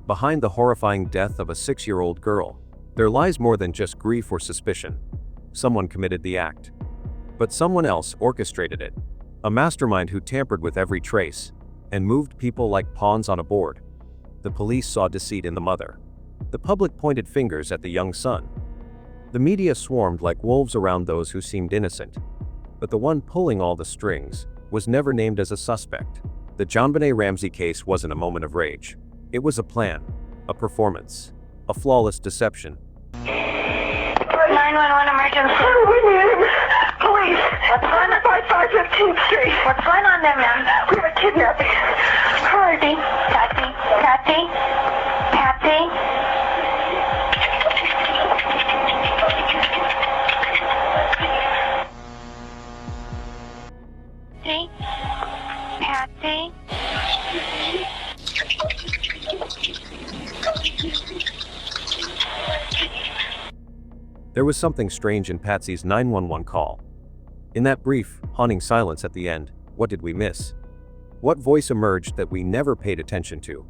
Behind the horrifying death of a 6-year-old girl, there lies more than just grief or suspicion. Someone committed the act. But someone else orchestrated it. A mastermind who tampered with every trace and moved people like pawns on a board. The police saw deceit in the mother. The public pointed fingers at the young son. The media swarmed like wolves around those who seemed innocent. But the one pulling all the strings was never named as a suspect. The JonBenét Ramsey case wasn't a moment of rage. It was a plan, a performance, a flawless deception. 911 emergency. We need him. Police. What's going on? 515th Street. What's going on there, ma'am? We have a kidnapping. Hurry. Patsy. There was something strange in Patsy's 911 call. In that brief, haunting silence at the end, what did we miss? What voice emerged that we never paid attention to?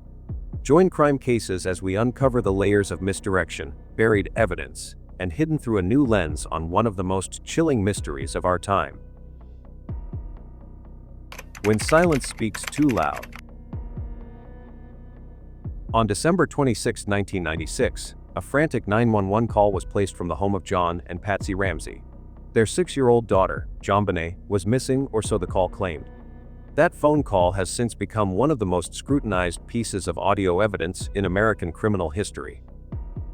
Join Crime Cases as we uncover the layers of misdirection, buried evidence, and hidden through a new lens on one of the most chilling mysteries of our time. When silence speaks too loud. On December 26, 1996, a frantic 911 call was placed from the home of John and Patsy Ramsey. Their 6-year-old daughter, JonBenét, was missing, or so the call claimed. That phone call has since become one of the most scrutinized pieces of audio evidence in American criminal history.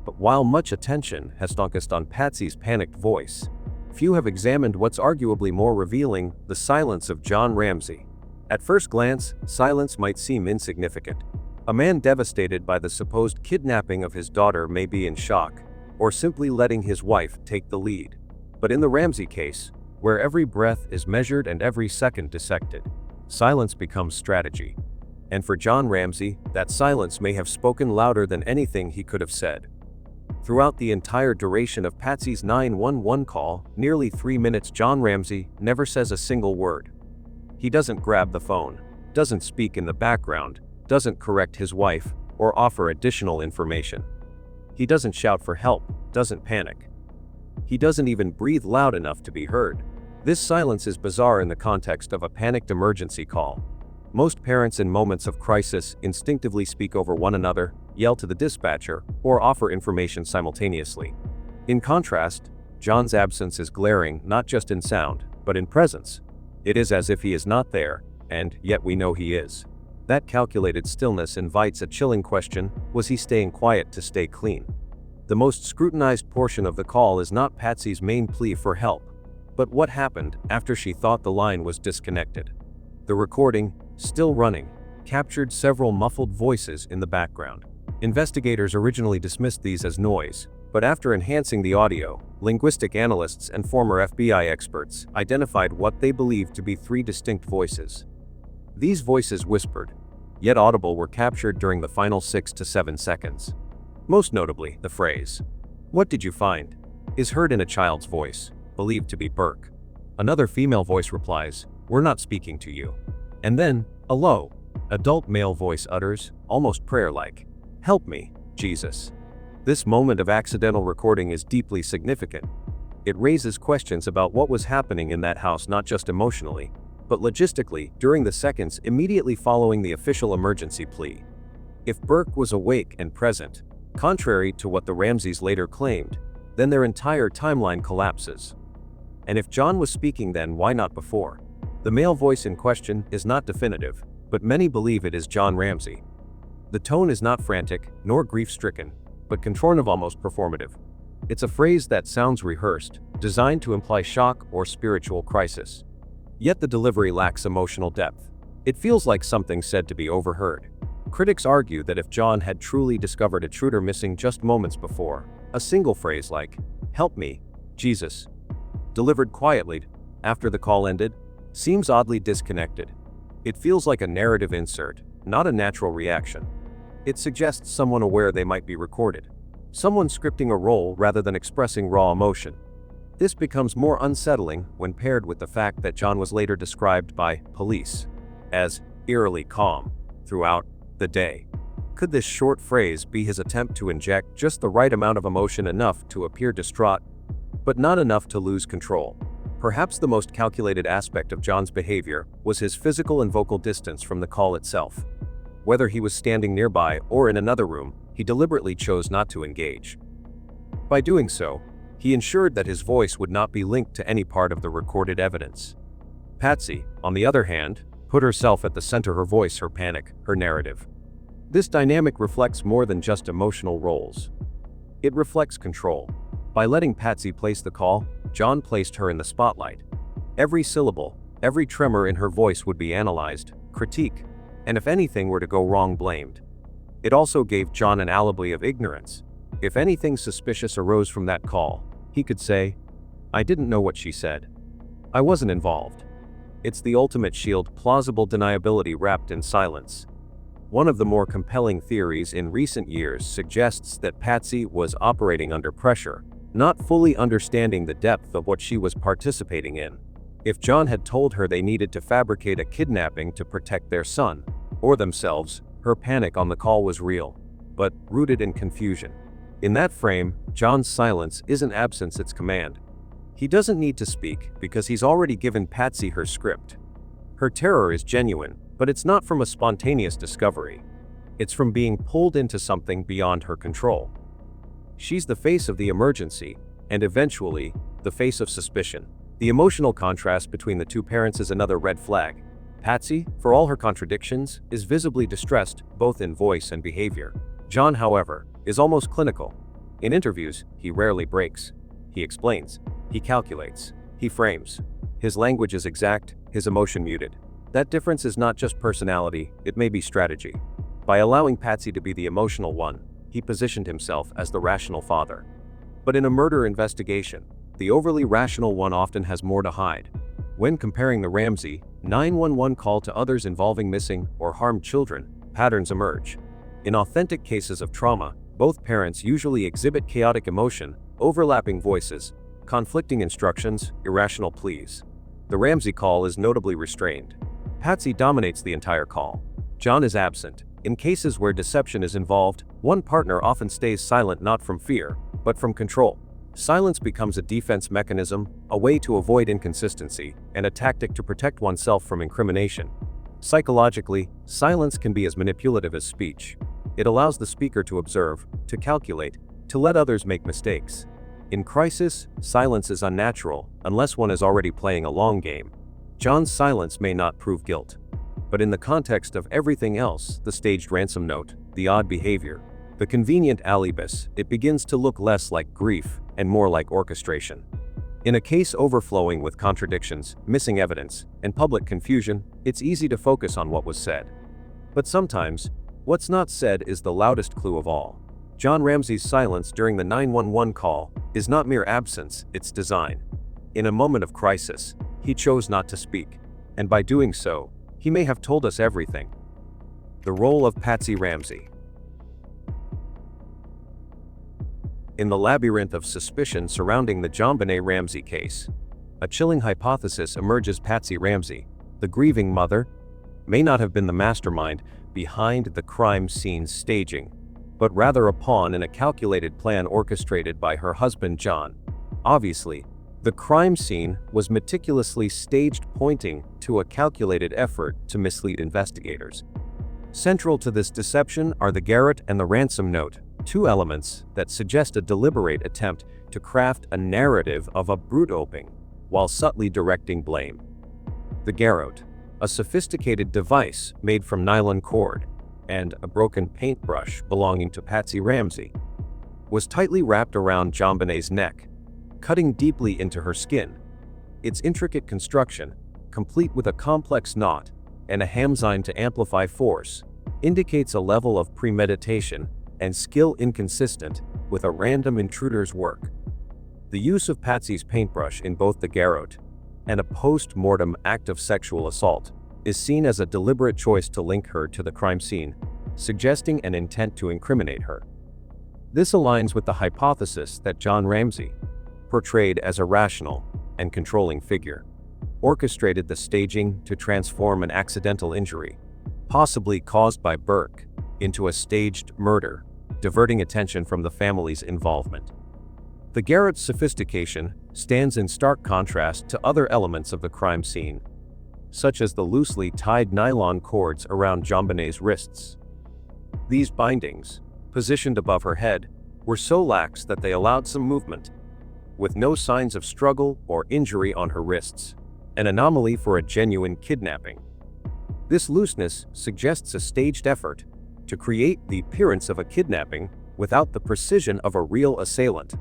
But while much attention has focused on Patsy's panicked voice, few have examined what's arguably more revealing: the silence of John Ramsey. At first glance, silence might seem insignificant. A man devastated by the supposed kidnapping of his daughter may be in shock, or simply letting his wife take the lead. But in the Ramsey case, where every breath is measured and every second dissected, silence becomes strategy. And for John Ramsey, that silence may have spoken louder than anything he could have said. Throughout the entire duration of Patsy's 911 call, nearly 3 minutes, John Ramsey never says a single word. He doesn't grab the phone, doesn't speak in the background, doesn't correct his wife, or offer additional information. He doesn't shout for help, doesn't panic. He doesn't even breathe loud enough to be heard. This silence is bizarre in the context of a panicked emergency call. Most parents in moments of crisis instinctively speak over one another, yell to the dispatcher, or offer information simultaneously. In contrast, John's absence is glaring not just in sound, but in presence. It is as if he is not there, and yet we know he is. That calculated stillness invites a chilling question: was he staying quiet to stay clean? The most scrutinized portion of the call is not Patsy's main plea for help, but what happened after she thought the line was disconnected. The recording, still running, captured several muffled voices in the background. Investigators originally dismissed these as noise, but after enhancing the audio, linguistic analysts and former FBI experts identified what they believed to be 3 distinct voices. These voices, whispered, yet audible, were captured during the final 6 to 7 seconds. Most notably, the phrase, "What did you find?" is heard in a child's voice, believed to be Burke. Another female voice replies, "We're not speaking to you." And then, a low, adult male voice utters, almost prayer-like, "Help me, Jesus." This moment of accidental recording is deeply significant. It raises questions about what was happening in that house, not just emotionally, but logistically, during the seconds immediately following the official emergency plea. If Burke was awake and present, contrary to what the Ramseys later claimed, then their entire timeline collapses. And if John was speaking, then why not before? The male voice in question is not definitive, but many believe it is John Ramsey. The tone is not frantic, nor grief-stricken, but contortive, almost performative. It's a phrase that sounds rehearsed, designed to imply shock or spiritual crisis. Yet the delivery lacks emotional depth. It feels like something said to be overheard. Critics argue that if John had truly discovered a intruder missing just moments before, a single phrase like, "Help me, Jesus," delivered quietly after the call ended, seems oddly disconnected. It feels like a narrative insert, not a natural reaction. It suggests someone aware they might be recorded, someone scripting a role rather than expressing raw emotion. This becomes more unsettling when paired with the fact that John was later described by police as eerily calm throughout the day. Could this short phrase be his attempt to inject just the right amount of emotion, enough to appear distraught, but not enough to lose control? Perhaps the most calculated aspect of John's behavior was his physical and vocal distance from the call itself. Whether he was standing nearby or in another room, he deliberately chose not to engage. By doing so, he ensured that his voice would not be linked to any part of the recorded evidence. Patsy, on the other hand, put herself at the center, her voice, her panic, her narrative. This dynamic reflects more than just emotional roles. It reflects control. By letting Patsy place the call, John placed her in the spotlight. Every syllable, every tremor in her voice would be analyzed, critiqued, and if anything were to go wrong, blamed. It also gave John an alibi of ignorance. If anything suspicious arose from that call, he could say, "I didn't know what she said. I wasn't involved." It's the ultimate shield, plausible deniability wrapped in silence. One of the more compelling theories in recent years suggests that Patsy was operating under pressure, not fully understanding the depth of what she was participating in. If John had told her they needed to fabricate a kidnapping to protect their son, or themselves, her panic on the call was real, but rooted in confusion. In that frame, John's silence isn't absence, it's command. He doesn't need to speak because he's already given Patsy her script. Her terror is genuine, but it's not from a spontaneous discovery. It's from being pulled into something beyond her control. She's the face of the emergency, and eventually, the face of suspicion. The emotional contrast between the two parents is another red flag. Patsy, for all her contradictions, is visibly distressed, both in voice and behavior. John, however, is almost clinical. In interviews, he rarely breaks. He explains. He calculates. He frames. His language is exact, his emotion muted. That difference is not just personality, it may be strategy. By allowing Patsy to be the emotional one, he positioned himself as the rational father. But in a murder investigation, the overly rational one often has more to hide. When comparing the Ramsey 911 call to others involving missing or harmed children, patterns emerge. In authentic cases of trauma, both parents usually exhibit chaotic emotion, overlapping voices, conflicting instructions, irrational pleas. The Ramsey call is notably restrained. Patsy dominates the entire call. John is absent. In cases where deception is involved, one partner often stays silent, not from fear, but from control. Silence becomes a defense mechanism, a way to avoid inconsistency, and a tactic to protect oneself from incrimination. Psychologically, silence can be as manipulative as speech. It allows the speaker to observe, to calculate, to let others make mistakes. In crisis, silence is unnatural, unless one is already playing a long game. John's silence may not prove guilt. But in the context of everything else, the staged ransom note, the odd behavior, the convenient alibis, it begins to look less like grief and more like orchestration. In a case overflowing with contradictions, missing evidence, and public confusion, it's easy to focus on what was said. But sometimes, what's not said is the loudest clue of all. John Ramsey's silence during the 911 call is not mere absence, it's design. In a moment of crisis, he chose not to speak, and by doing so, he may have told us everything. The role of Patsy Ramsey. In the labyrinth of suspicion surrounding the JonBenét Ramsey case, a chilling hypothesis emerges: Patsy Ramsey, the grieving mother, may not have been the mastermind behind the crime scene staging, but rather a pawn in a calculated plan orchestrated by her husband John. Obviously, the crime scene was meticulously staged, pointing to a calculated effort to mislead investigators. Central to this deception are the garrote and the ransom note, two elements that suggest a deliberate attempt to craft a narrative of a brute opening, while subtly directing blame. The garrote, a sophisticated device made from nylon cord and a broken paintbrush belonging to Patsy Ramsey, was tightly wrapped around JonBenét's neck, cutting deeply into her skin. Its intricate construction, complete with a complex knot and a hamzine to amplify force, indicates a level of premeditation and skill inconsistent with a random intruder's work. The use of Patsy's paintbrush in both the garrote and a post-mortem act of sexual assault is seen as a deliberate choice to link her to the crime scene, suggesting an intent to incriminate her. This aligns with the hypothesis that John Ramsey, portrayed as a rational and controlling figure, orchestrated the staging to transform an accidental injury, possibly caused by Burke, into a staged murder, diverting attention from the family's involvement. The garrote's sophistication stands in stark contrast to other elements of the crime scene, such as the loosely tied nylon cords around JonBenét's wrists. These bindings, positioned above her head, were so lax that they allowed some movement, with no signs of struggle or injury on her wrists, an anomaly for a genuine kidnapping. This looseness suggests a staged effort to create the appearance of a kidnapping without the precision of a real assailant,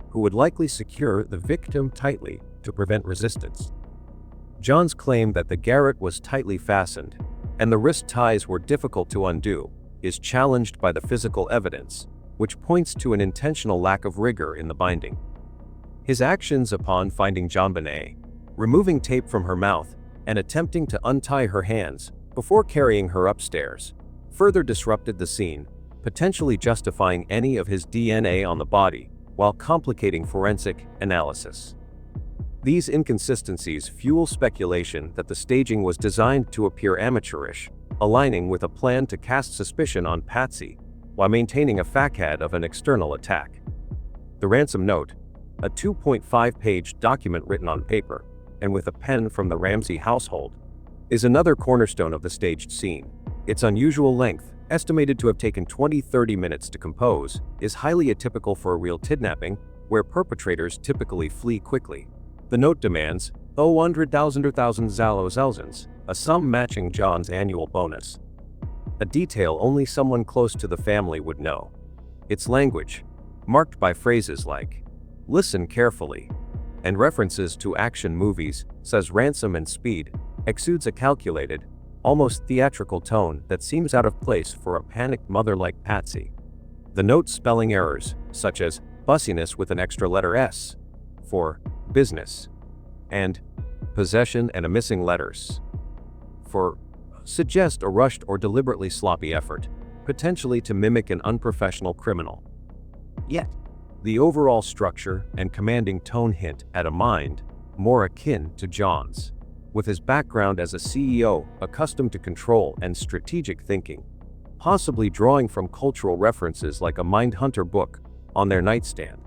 who would likely secure the victim tightly to prevent resistance. John's claim that the garrote was tightly fastened and the wrist ties were difficult to undo is challenged by the physical evidence, which points to an intentional lack of rigor in the binding. His actions upon finding JonBenét, removing tape from her mouth and attempting to untie her hands before carrying her upstairs, further disrupted the scene, potentially justifying any of his DNA on the body while complicating forensic analysis. These inconsistencies fuel speculation that the staging was designed to appear amateurish, aligning with a plan to cast suspicion on Patsy while maintaining a facade of an external attack. The ransom note, a 2.5-page document written on paper and with a pen from the Ramsey household, is another cornerstone of the staged scene. Its unusual length, estimated to have taken 20-30 minutes to compose, is highly atypical for a real kidnapping, where perpetrators typically flee quickly. The note demands, 100,000 or 1,000 Zalozelsens, a sum matching John's annual bonus. A detail only someone close to the family would know. Its language, marked by phrases like, "Listen carefully," and references to action movies, says ransom and speed, exudes a calculated, almost theatrical tone that seems out of place for a panicked mother like Patsy. The note's spelling errors, such as bussiness with an extra letter S for business, and possession and a missing letters for suggest a rushed or deliberately sloppy effort, potentially to mimic an unprofessional criminal. Yet, the overall structure and commanding tone hint at a mind more akin to John's, with his background as a CEO accustomed to control and strategic thinking, possibly drawing from cultural references like a Mindhunter book on their nightstand.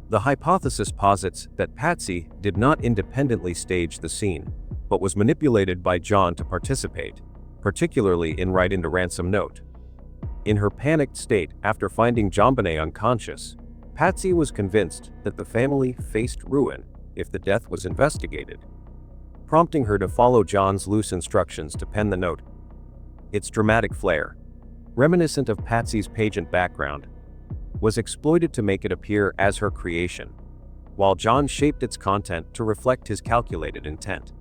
The hypothesis posits that Patsy did not independently stage the scene, but was manipulated by John to participate, particularly in writing the ransom note. In her panicked state after finding JonBenét unconscious, Patsy was convinced that the family faced ruin if the death was investigated, prompting her to follow John's loose instructions to pen the note. Its dramatic flair, reminiscent of Patsy's pageant background, was exploited to make it appear as her creation, while John shaped its content to reflect his calculated intent.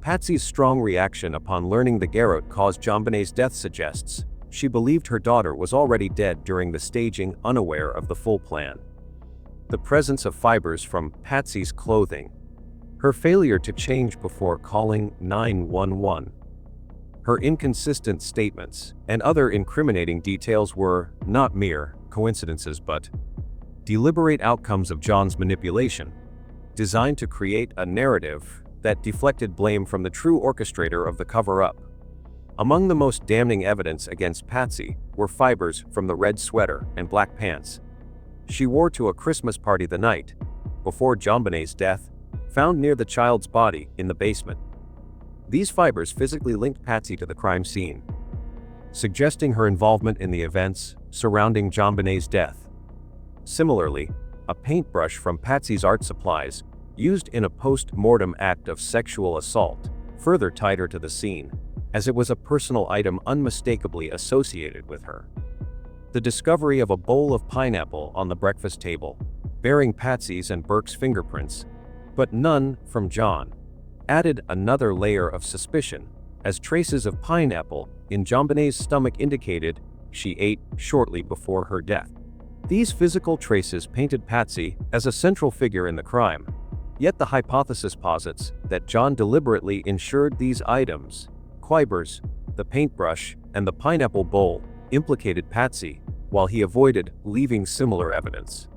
Patsy's strong reaction upon learning the garrote caused JonBenét's death suggests she believed her daughter was already dead during the staging, unaware of the full plan. The presence of fibers from Patsy's clothing, her failure to change before calling 911, her inconsistent statements, and other incriminating details were not mere coincidences but deliberate outcomes of John's manipulation, designed to create a narrative that deflected blame from the true orchestrator of the cover-up. Among the most damning evidence against Patsy were fibers from the red sweater and black pants she wore to a Christmas party the night before JonBenét's death, found near the child's body in the basement. These fibers physically linked Patsy to the crime scene, suggesting her involvement in the events surrounding JonBenét's death. Similarly, a paintbrush from Patsy's art supplies, used in a post-mortem act of sexual assault, further tied her to the scene, as it was a personal item unmistakably associated with her. The discovery of a bowl of pineapple on the breakfast table, bearing Patsy's and Burke's fingerprints, but none from John, added another layer of suspicion, as traces of pineapple in JonBenét's stomach indicated she ate shortly before her death. These physical traces painted Patsy as a central figure in the crime, yet the hypothesis posits that John deliberately ensured these items, quibers, the paintbrush, and the pineapple bowl, implicated Patsy, while he avoided leaving similar evidence.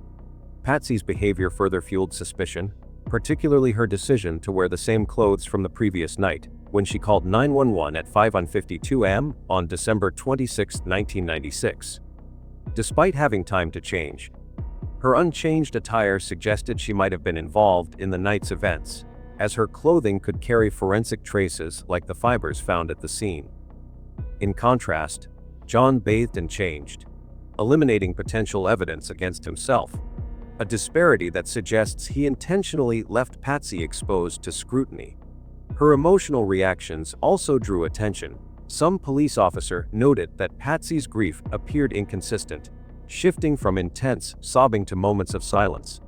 Patsy's behavior further fueled suspicion, particularly her decision to wear the same clothes from the previous night, when she called 911 at 5:52 am on December 26, 1996. Despite having time to change, her unchanged attire suggested she might have been involved in the night's events, as her clothing could carry forensic traces like the fibers found at the scene. In contrast, John bathed and changed, eliminating potential evidence against himself, a disparity that suggests he intentionally left Patsy exposed to scrutiny. Her emotional reactions also drew attention. Some police officer noted that Patsy's grief appeared inconsistent, shifting from intense sobbing to moments of silence,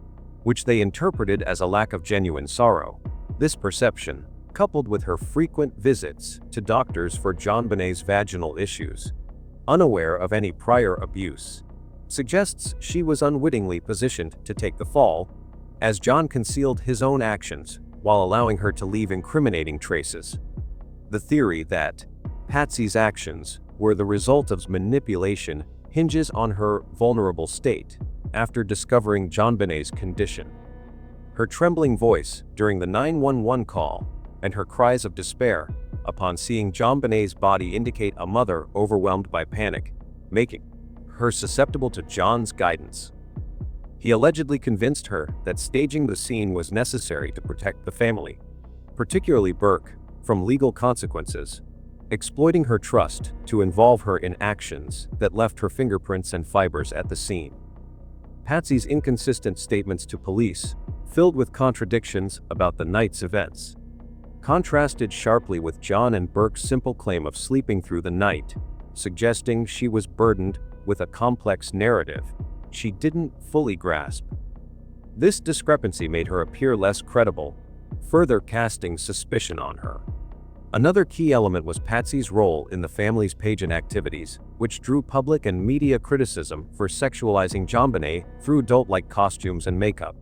which they interpreted as a lack of genuine sorrow. This perception, coupled with her frequent visits to doctors for JonBenét's vaginal issues, unaware of any prior abuse, suggests she was unwittingly positioned to take the fall, as John concealed his own actions while allowing her to leave incriminating traces. The theory that Patsy's actions were the result of manipulation hinges on her vulnerable state after discovering JonBenét's condition. Her trembling voice during the 911 call and her cries of despair upon seeing JonBenét's body indicate a mother overwhelmed by panic, making her susceptible to John's guidance. He allegedly convinced her that staging the scene was necessary to protect the family, particularly Burke, from legal consequences, exploiting her trust to involve her in actions that left her fingerprints and fibers at the scene. Patsy's inconsistent statements to police, filled with contradictions about the night's events, contrasted sharply with John and Burke's simple claim of sleeping through the night, suggesting she was burdened with a complex narrative she didn't fully grasp. This discrepancy made her appear less credible, further casting suspicion on her. Another key element was Patsy's role in the family's pageant activities, which drew public and media criticism for sexualizing JonBenét through adult-like costumes and makeup.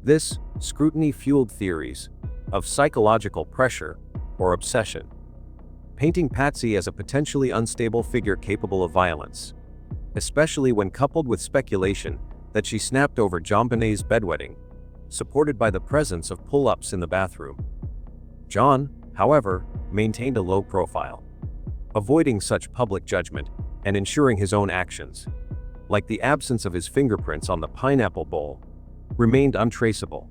This scrutiny fueled theories of psychological pressure or obsession, painting Patsy as a potentially unstable figure capable of violence, especially when coupled with speculation that she snapped over JonBenét's bedwetting, supported by the presence of pull-ups in the bathroom. John, however, maintained a low profile, avoiding such public judgment and ensuring his own actions, like the absence of his fingerprints on the pineapple bowl, remained untraceable.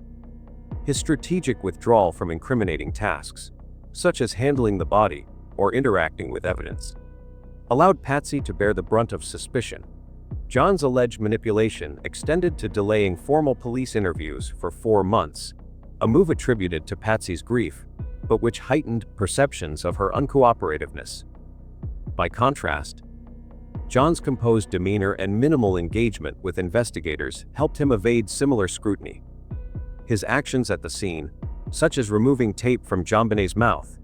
His strategic withdrawal from incriminating tasks, such as handling the body or interacting with evidence, allowed Patsy to bear the brunt of suspicion. John's alleged manipulation extended to delaying formal police interviews for 4 months, a move attributed to Patsy's grief, but which heightened perceptions of her uncooperativeness. By contrast, John's composed demeanor and minimal engagement with investigators helped him evade similar scrutiny. His actions at the scene, such as removing tape from JonBenét's mouth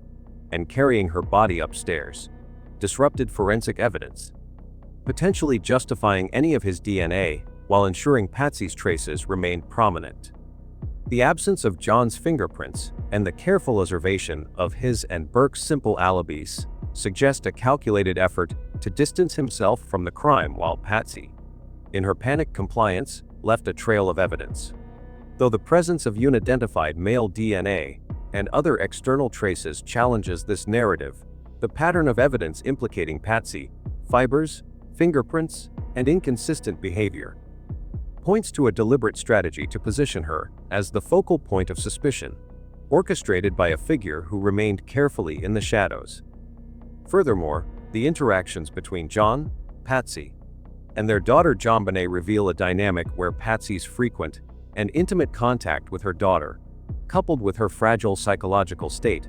and carrying her body upstairs, disrupted forensic evidence, potentially justifying any of his DNA while ensuring Patsy's traces remained prominent. The absence of John's fingerprints and the careful observation of his and Burke's simple alibis suggest a calculated effort to distance himself from the crime, while Patsy, in her panic compliance, left a trail of evidence. Though the presence of unidentified male DNA and other external traces challenges this narrative, the pattern of evidence implicating Patsy, fibers, fingerprints, and inconsistent behavior, points to a deliberate strategy to position her as the focal point of suspicion, orchestrated by a figure who remained carefully in the shadows. Furthermore, the interactions between John, Patsy, and their daughter JonBenét reveal a dynamic where Patsy's frequent and intimate contact with her daughter, coupled with her fragile psychological state,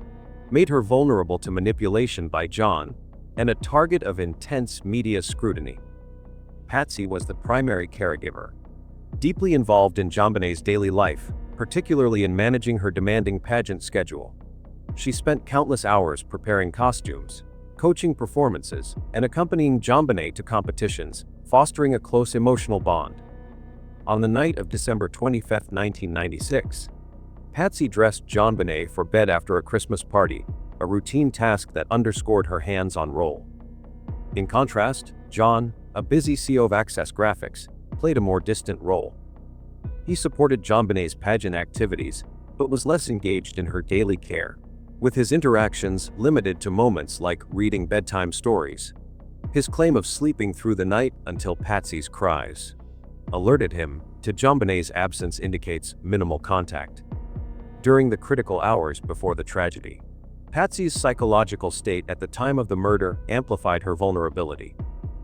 made her vulnerable to manipulation by John and a target of intense media scrutiny. Patsy was the primary caregiver, deeply involved in JonBenét's daily life, particularly in managing her demanding pageant schedule. She spent countless hours preparing costumes, coaching performances, and accompanying JonBenét to competitions, fostering a close emotional bond. On the night of December 25, 1996, Patsy dressed JonBenét for bed after a Christmas party, a routine task that underscored her hands-on role. In contrast, John, a busy CEO of Access Graphics, played a more distant role. He supported JonBenét's pageant activities, but was less engaged in her daily care, with his interactions limited to moments like reading bedtime stories. His claim of sleeping through the night until Patsy's cries alerted him to JonBenét's absence indicates minimal contact during the critical hours before the tragedy. Patsy's psychological state at the time of the murder amplified her vulnerability.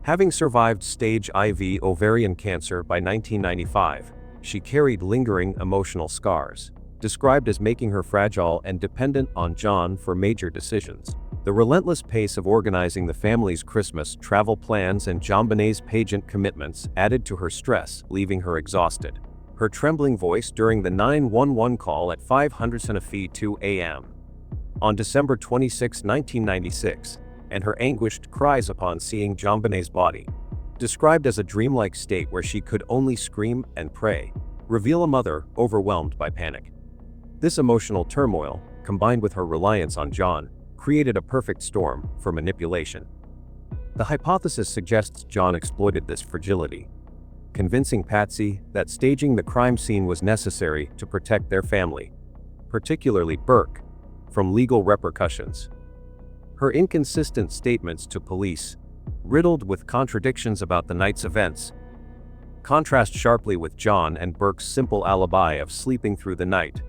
Having survived stage IV ovarian cancer by 1995, she carried lingering emotional scars, described as making her fragile and dependent on John for major decisions. The relentless pace of organizing the family's Christmas travel plans and JonBenét's pageant commitments added to her stress, leaving her exhausted. Her trembling voice during the 911 call at 5:02 a.m. on December 26, 1996, and her anguished cries upon seeing JonBenét's body, described as a dreamlike state where she could only scream and pray, reveal a mother overwhelmed by panic. This emotional turmoil, combined with her reliance on John, created a perfect storm for manipulation. The hypothesis suggests John exploited this fragility, convincing Patsy that staging the crime scene was necessary to protect their family, particularly Burke, from legal repercussions. Her inconsistent statements to police, riddled with contradictions about the night's events, contrast sharply with John and Burke's simple alibi of sleeping through the night,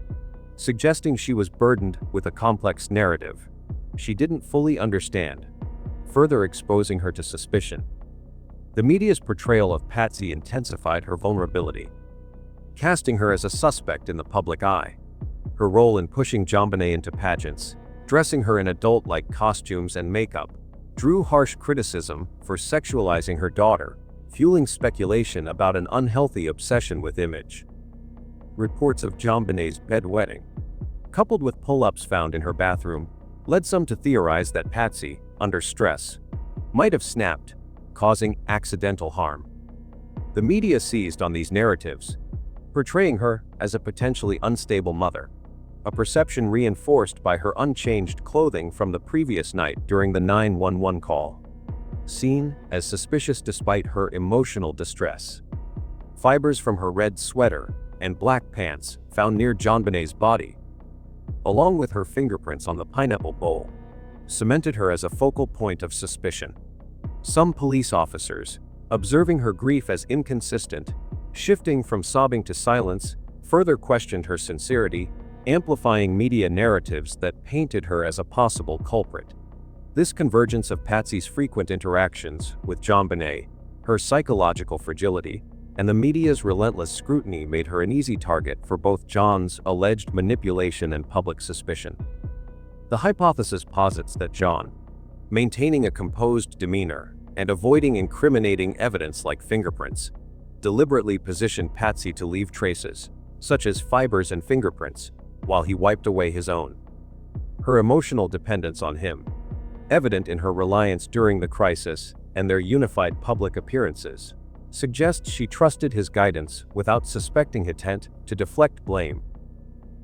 suggesting she was burdened with a complex narrative she didn't fully understand, further exposing her to suspicion. The media's portrayal of Patsy intensified her vulnerability, casting her as a suspect in the public eye. Her role in pushing JonBenet into pageants, dressing her in adult-like costumes and makeup, drew harsh criticism for sexualizing her daughter, fueling speculation about an unhealthy obsession with image. Reports of JonBenet's bedwetting, coupled with pull-ups found in her bathroom, led some to theorize that Patsy, under stress, might have snapped, causing accidental harm. The media seized on these narratives, portraying her as a potentially unstable mother, a perception reinforced by her unchanged clothing from the previous night during the 911 call. Seen as suspicious despite her emotional distress. Fibers from her red sweater and black pants found near JonBenet's body, along with her fingerprints on the pineapple bowl, cemented her as a focal point of suspicion. Some police officers, observing her grief as inconsistent, shifting from sobbing to silence, further questioned her sincerity, amplifying media narratives that painted her as a possible culprit. This convergence of Patsy's frequent interactions with JonBenet, her psychological fragility, and the media's relentless scrutiny made her an easy target for both John's alleged manipulation and public suspicion. The hypothesis posits that John, maintaining a composed demeanor and avoiding incriminating evidence like fingerprints, deliberately positioned Patsy to leave traces, such as fibers and fingerprints, while he wiped away his own. Her emotional dependence on him, evident in her reliance during the crisis and their unified public appearances, suggests she trusted his guidance without suspecting intent to deflect blame.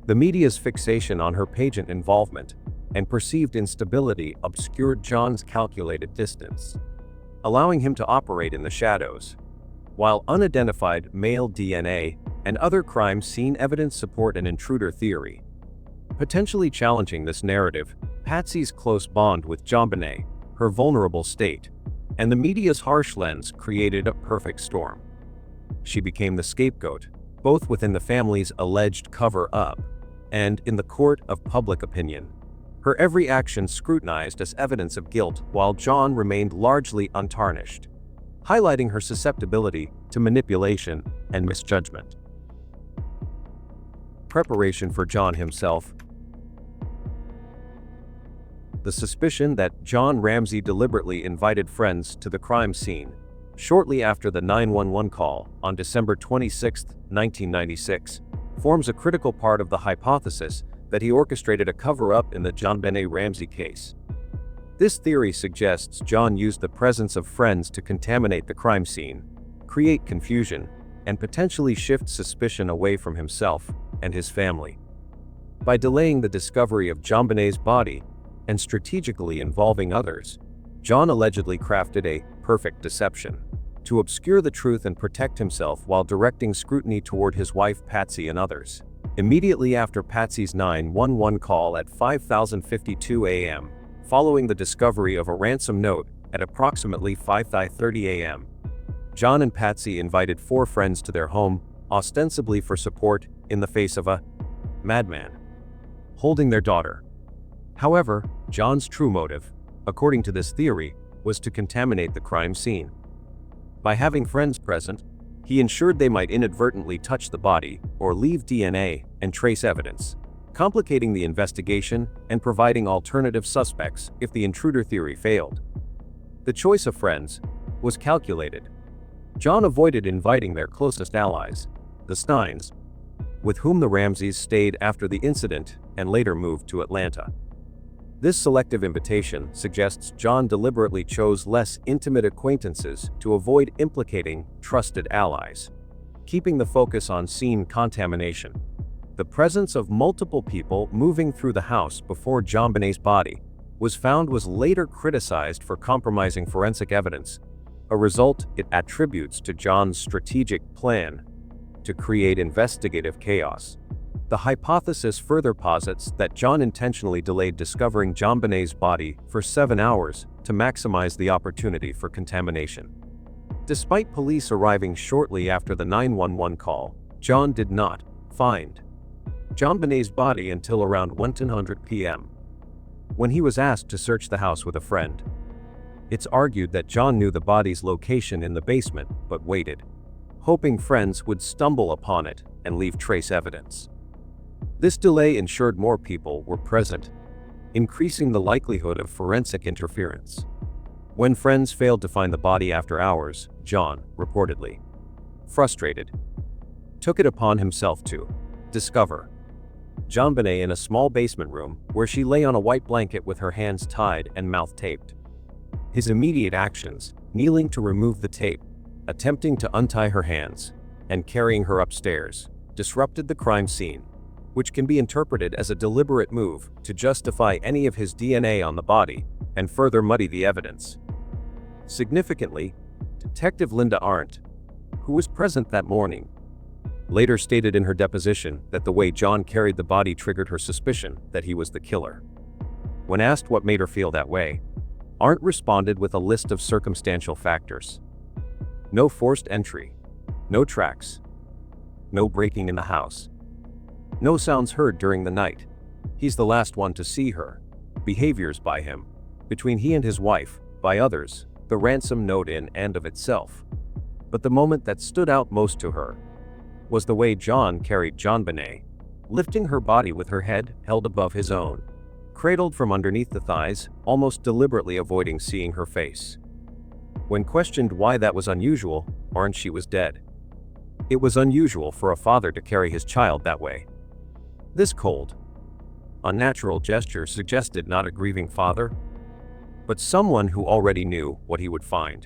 The media's fixation on her pageant involvement and perceived instability obscured John's calculated distance, allowing him to operate in the shadows. While unidentified male DNA and other crime scene evidence support an intruder theory, potentially challenging this narrative, Patsy's close bond with JonBenet, her vulnerable state, and the media's harsh lens created a perfect storm. She became the scapegoat, both within the family's alleged cover-up and in the court of public opinion. Her every action scrutinized as evidence of guilt while John remained largely untarnished, highlighting her susceptibility to manipulation and misjudgment. Preparation for John himself. The suspicion that John Ramsey deliberately invited friends to the crime scene shortly after the 911 call on December 26, 1996, forms a critical part of the hypothesis that he orchestrated a cover-up in the JonBenét Ramsey case. This theory suggests John used the presence of friends to contaminate the crime scene, create confusion, and potentially shift suspicion away from himself and his family. By delaying the discovery of JonBenét's body and strategically involving others, John allegedly crafted a perfect deception to obscure the truth and protect himself while directing scrutiny toward his wife Patsy and others. Immediately after Patsy's 911 call at 5:52 a.m., following the discovery of a ransom note at approximately 5:30 a.m., John and Patsy invited 4 friends to their home, ostensibly for support in the face of a madman holding their daughter. However, John's true motive, according to this theory, was to contaminate the crime scene. By having friends present, he ensured they might inadvertently touch the body or leave DNA and trace evidence, complicating the investigation and providing alternative suspects if the intruder theory failed. The choice of friends was calculated. John avoided inviting their closest allies, the Steins, with whom the Ramseys stayed after the incident and later moved to Atlanta. This selective invitation suggests John deliberately chose less intimate acquaintances to avoid implicating trusted allies, keeping the focus on scene contamination. The presence of multiple people moving through the house before JonBenét's body was found was later criticized for compromising forensic evidence, a result it attributes to John's strategic plan to create investigative chaos. The hypothesis further posits that John intentionally delayed discovering JonBenét's body for 7 hours to maximize the opportunity for contamination. Despite police arriving shortly after the 911 call, John did not find JonBenét's body until around 1:00 p.m. when he was asked to search the house with a friend. It's argued that John knew the body's location in the basement but waited, hoping friends would stumble upon it and leave trace evidence. This delay ensured more people were present, increasing the likelihood of forensic interference. When friends failed to find the body after hours, John, reportedly frustrated, took it upon himself to discover JonBenet in a small basement room where she lay on a white blanket with her hands tied and mouth taped. His immediate actions, kneeling to remove the tape, attempting to untie her hands, and carrying her upstairs, disrupted the crime scene, which can be interpreted as a deliberate move to justify any of his DNA on the body and further muddy the evidence. Significantly, Detective Linda Arndt, who was present that morning, later stated in her deposition that the way John carried the body triggered her suspicion that he was the killer. When asked what made her feel that way, Arndt responded with a list of circumstantial factors. No forced entry, no tracks, no breaking in the house, no sounds heard during the night. He's the last one to see her. Behaviors by him, between he and his wife, by others, the ransom note in and of itself. But the moment that stood out most to her was the way John carried JonBenet, lifting her body with her head held above his own, cradled from underneath the thighs, almost deliberately avoiding seeing her face. When questioned why that was unusual, Arndt she was dead. It was unusual for a father to carry his child that way. This cold, unnatural gesture suggested not a grieving father, but someone who already knew what he would find.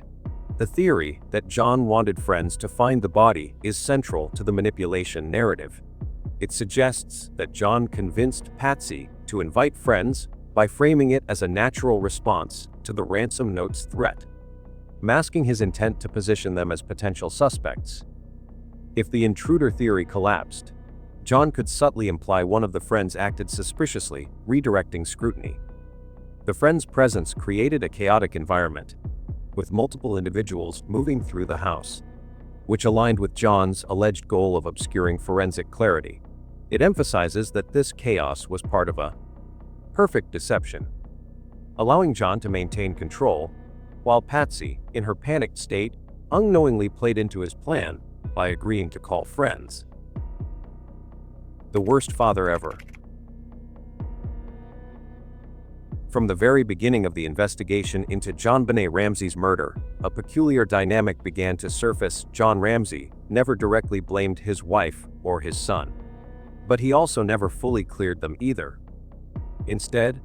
The theory that John wanted friends to find the body is central to the manipulation narrative. It suggests that John convinced Patsy to invite friends by framing it as a natural response to the ransom note's threat, masking his intent to position them as potential suspects. If the intruder theory collapsed, John could subtly imply one of the friends acted suspiciously, redirecting scrutiny. The friend's presence created a chaotic environment, with multiple individuals moving through the house, which aligned with John's alleged goal of obscuring forensic clarity. It emphasizes that this chaos was part of a perfect deception, allowing John to maintain control, while Patsy, in her panicked state, unknowingly played into his plan by agreeing to call friends. The worst father ever. From the very beginning of the investigation into JonBenét Ramsey's murder, a peculiar dynamic began to surface. John Ramsey never directly blamed his wife or his son, but he also never fully cleared them either. Instead,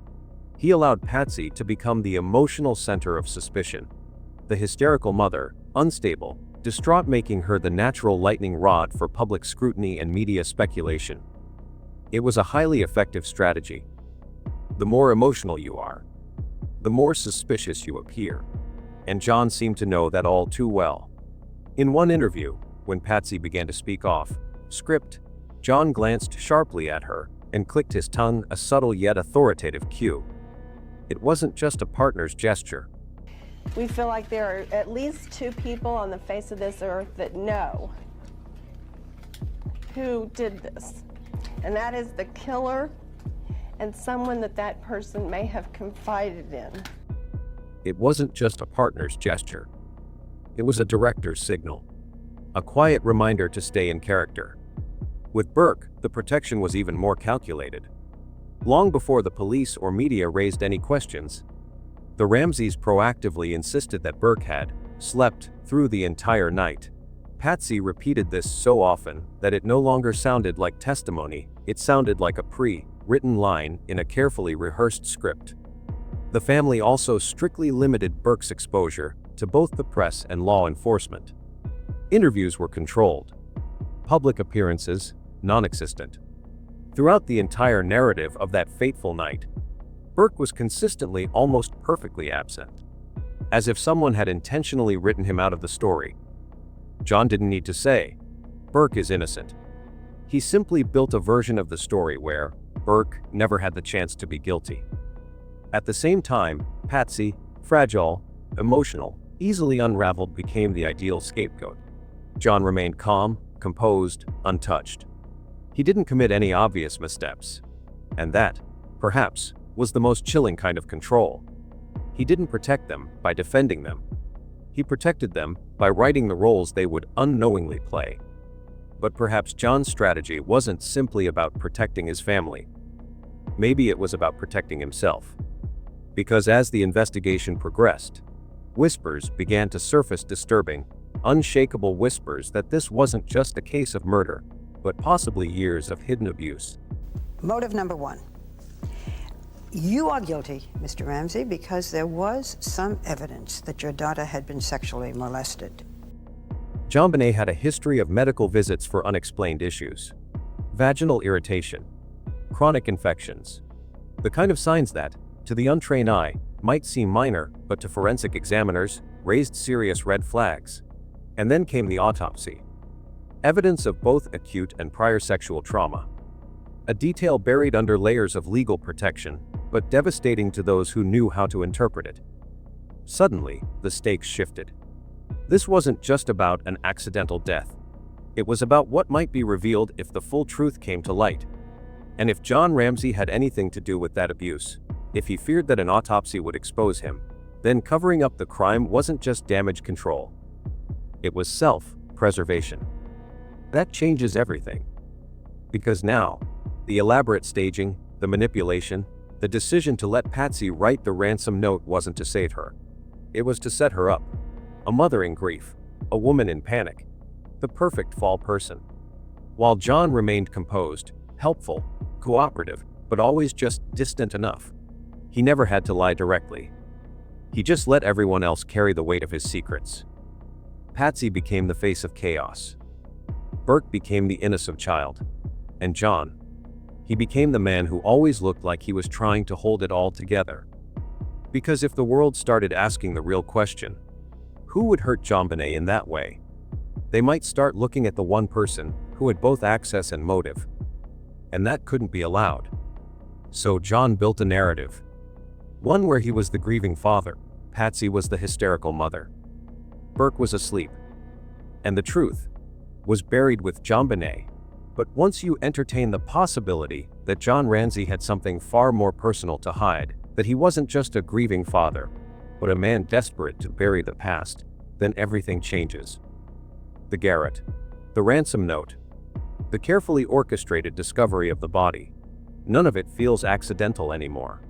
he allowed Patsy to become the emotional center of suspicion, the hysterical mother, unstable, distraught, making her the natural lightning rod for public scrutiny and media speculation. It was a highly effective strategy. The more emotional you are, the more suspicious you appear, and John seemed to know that all too well. In one interview, when Patsy began to speak off script, John glanced sharply at her and clicked his tongue, a subtle yet authoritative cue. It wasn't just a partner's gesture. We feel like there are at least two people on the face of this earth that know who did this, and that is the killer and someone that person may have confided in. It wasn't just a partner's gesture. It was a director's signal. A quiet reminder to stay in character. With Burke, the protection was even more calculated. Long before the police or media raised any questions, the Ramseys proactively insisted that Burke had slept through the entire night. Patsy repeated this so often that it no longer sounded like testimony, it sounded like a pre-written line in a carefully rehearsed script. The family also strictly limited Burke's exposure to both the press and law enforcement. Interviews were controlled. Public appearances, non-existent. Throughout the entire narrative of that fateful night, Burke was consistently almost perfectly absent. As if someone had intentionally written him out of the story. John didn't need to say, "Burke is innocent." He simply built a version of the story where Burke never had the chance to be guilty. At the same time, Patsy, fragile, emotional, easily unraveled, became the ideal scapegoat. John remained calm, composed, untouched. He didn't commit any obvious missteps. And that, perhaps, was the most chilling kind of control. He didn't protect them by defending them. He protected them by writing the roles they would unknowingly play. But perhaps John's strategy wasn't simply about protecting his family. Maybe it was about protecting himself. Because as the investigation progressed, whispers began to surface, disturbing, unshakable whispers that this wasn't just a case of murder, but possibly years of hidden abuse. Motive number one. You are guilty, Mr. Ramsey, because there was some evidence that your daughter had been sexually molested. JonBenét had a history of medical visits for unexplained issues. Vaginal irritation. Chronic infections. The kind of signs that, to the untrained eye, might seem minor, but to forensic examiners, raised serious red flags. And then came the autopsy. Evidence of both acute and prior sexual trauma. A detail buried under layers of legal protection, but devastating to those who knew how to interpret it. Suddenly, the stakes shifted. This wasn't just about an accidental death. It was about what might be revealed if the full truth came to light. And if John Ramsey had anything to do with that abuse, if he feared that an autopsy would expose him, then covering up the crime wasn't just damage control. It was self-preservation. That changes everything. Because now, the elaborate staging, the manipulation, the decision to let Patsy write the ransom note wasn't to save her. It was to set her up. A mother in grief, a woman in panic, the perfect fall person. While John remained composed, helpful, cooperative, but always just distant enough. He never had to lie directly. He just let everyone else carry the weight of his secrets. Patsy became the face of chaos. Burke became the innocent child. And John, he became the man who always looked like he was trying to hold it all together. Because if the world started asking the real question, who would hurt JonBenét in that way? They might start looking at the one person who had both access and motive. And that couldn't be allowed. So John built a narrative. One where he was the grieving father, Patsy was the hysterical mother. Burke was asleep. And the truth was buried with JonBenét. But once you entertain the possibility that John Ramsey had something far more personal to hide, that he wasn't just a grieving father, but a man desperate to bury the past, then everything changes. The garrote. The ransom note. The carefully orchestrated discovery of the body. None of it feels accidental anymore.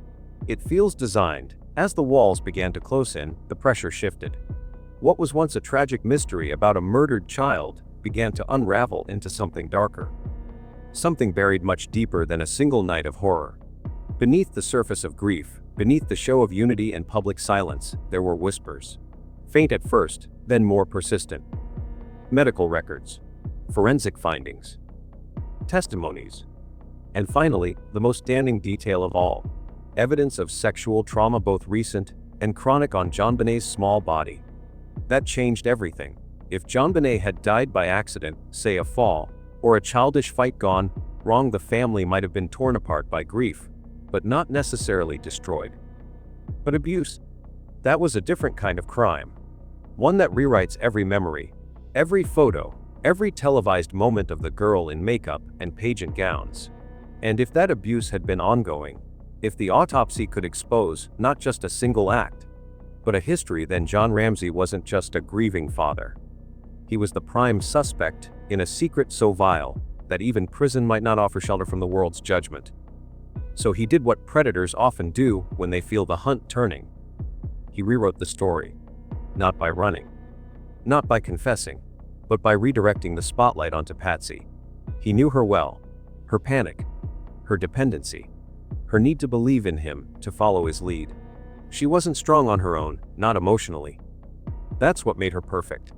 It feels designed. As the walls began to close in, the pressure shifted. What was once a tragic mystery about a murdered child began to unravel into something darker. Something buried much deeper than a single night of horror. Beneath the surface of grief, beneath the show of unity and public silence, there were whispers. Faint at first, then more persistent. Medical records. Forensic findings. Testimonies. And finally, the most damning detail of all. Evidence of sexual trauma, both recent and chronic, on JonBenét's small body. That changed everything. If JonBenét had died by accident, say a fall, or a childish fight gone wrong. The family might have been torn apart by grief, but not necessarily destroyed. But abuse? That was a different kind of crime. One that rewrites every memory, every photo, every televised moment of the girl in makeup and pageant gowns. And if that abuse had been ongoing, if the autopsy could expose not just a single act, but a history, then John Ramsey wasn't just a grieving father. He was the prime suspect in a secret so vile that even prison might not offer shelter from the world's judgment. So he did what predators often do when they feel the hunt turning. He rewrote the story, not by running, not by confessing, but by redirecting the spotlight onto Patsy. He knew her well, her panic, her dependency, her need to believe in him, to follow his lead. She wasn't strong on her own, not emotionally. That's what made her perfect.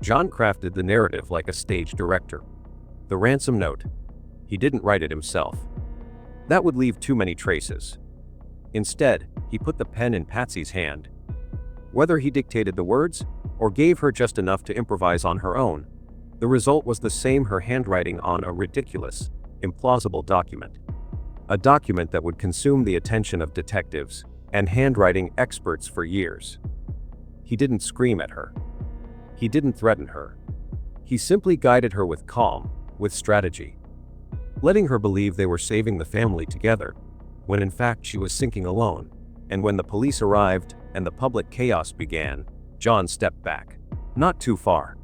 John crafted the narrative like a stage director. The ransom note. He didn't write it himself. That would leave too many traces. Instead, he put the pen in Patsy's hand. Whether he dictated the words, or gave her just enough to improvise on her own, the result was the same: her handwriting on a ridiculous, implausible document. A document that would consume the attention of detectives and handwriting experts for years. He didn't scream at her. He didn't threaten her. He simply guided her with calm, with strategy, letting her believe they were saving the family together, when in fact she was sinking alone. And when the police arrived and the public chaos began, John stepped back. Not too far.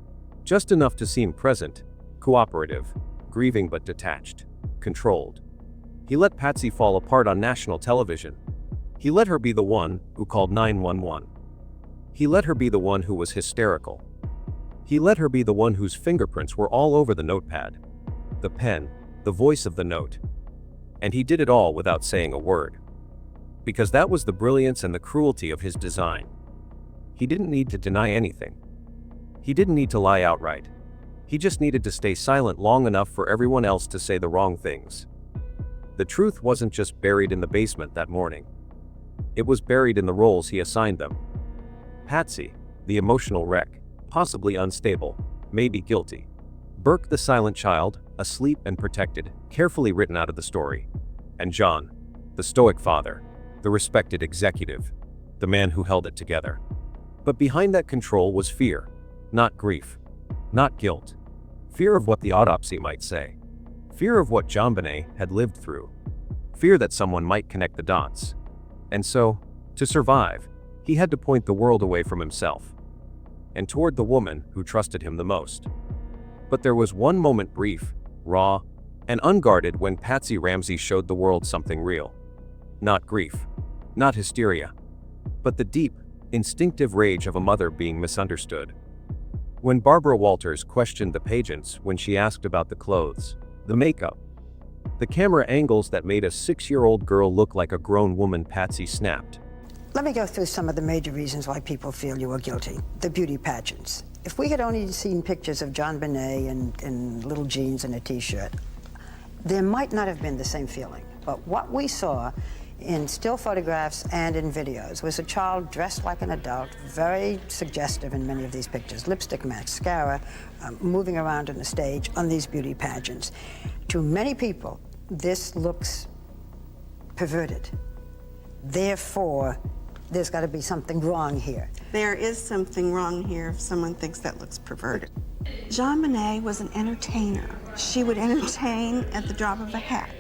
Just enough to seem present, cooperative, grieving but detached, controlled. He let Patsy fall apart on national television. He let her be the one who called 911. He let her be the one who was hysterical. He let her be the one whose fingerprints were all over the notepad, the pen, the voice of the note. And he did it all without saying a word. Because that was the brilliance and the cruelty of his design. He didn't need to deny anything. He didn't need to lie outright. He just needed to stay silent long enough for everyone else to say the wrong things. The truth wasn't just buried in the basement that morning. It was buried in the roles he assigned them. Patsy, the emotional wreck, possibly unstable, maybe guilty. Burke, the silent child, asleep and protected, carefully written out of the story. And John, the stoic father, the respected executive, the man who held it together. But behind that control was fear, not grief, not guilt. Fear of what the autopsy might say. Fear of what JonBenét had lived through. Fear that someone might connect the dots. And so, to survive, he had to point the world away from himself and toward the woman who trusted him the most. But there was one moment, brief, raw, and unguarded, when Patsy Ramsey showed the world something real. Not grief, not hysteria, but the deep, instinctive rage of a mother being misunderstood. When Barbara Walters questioned the pageants, when she asked about the clothes, the makeup, the camera angles that made a 6-year-old girl look like a grown woman, Patsy snapped. Let me go through some of the major reasons why people feel you are guilty. The beauty pageants. If we had only seen pictures of JonBenét in little jeans and a t-shirt, there might not have been the same feeling. But what we saw in still photographs and in videos was a child dressed like an adult, very suggestive in many of these pictures, lipstick, mascara, moving around on the stage on these beauty pageants. To many people, this looks perverted. Therefore, there's got to be something wrong here. There is something wrong here if someone thinks that looks perverted. JonBenét was an entertainer. She would entertain at the drop of a hat.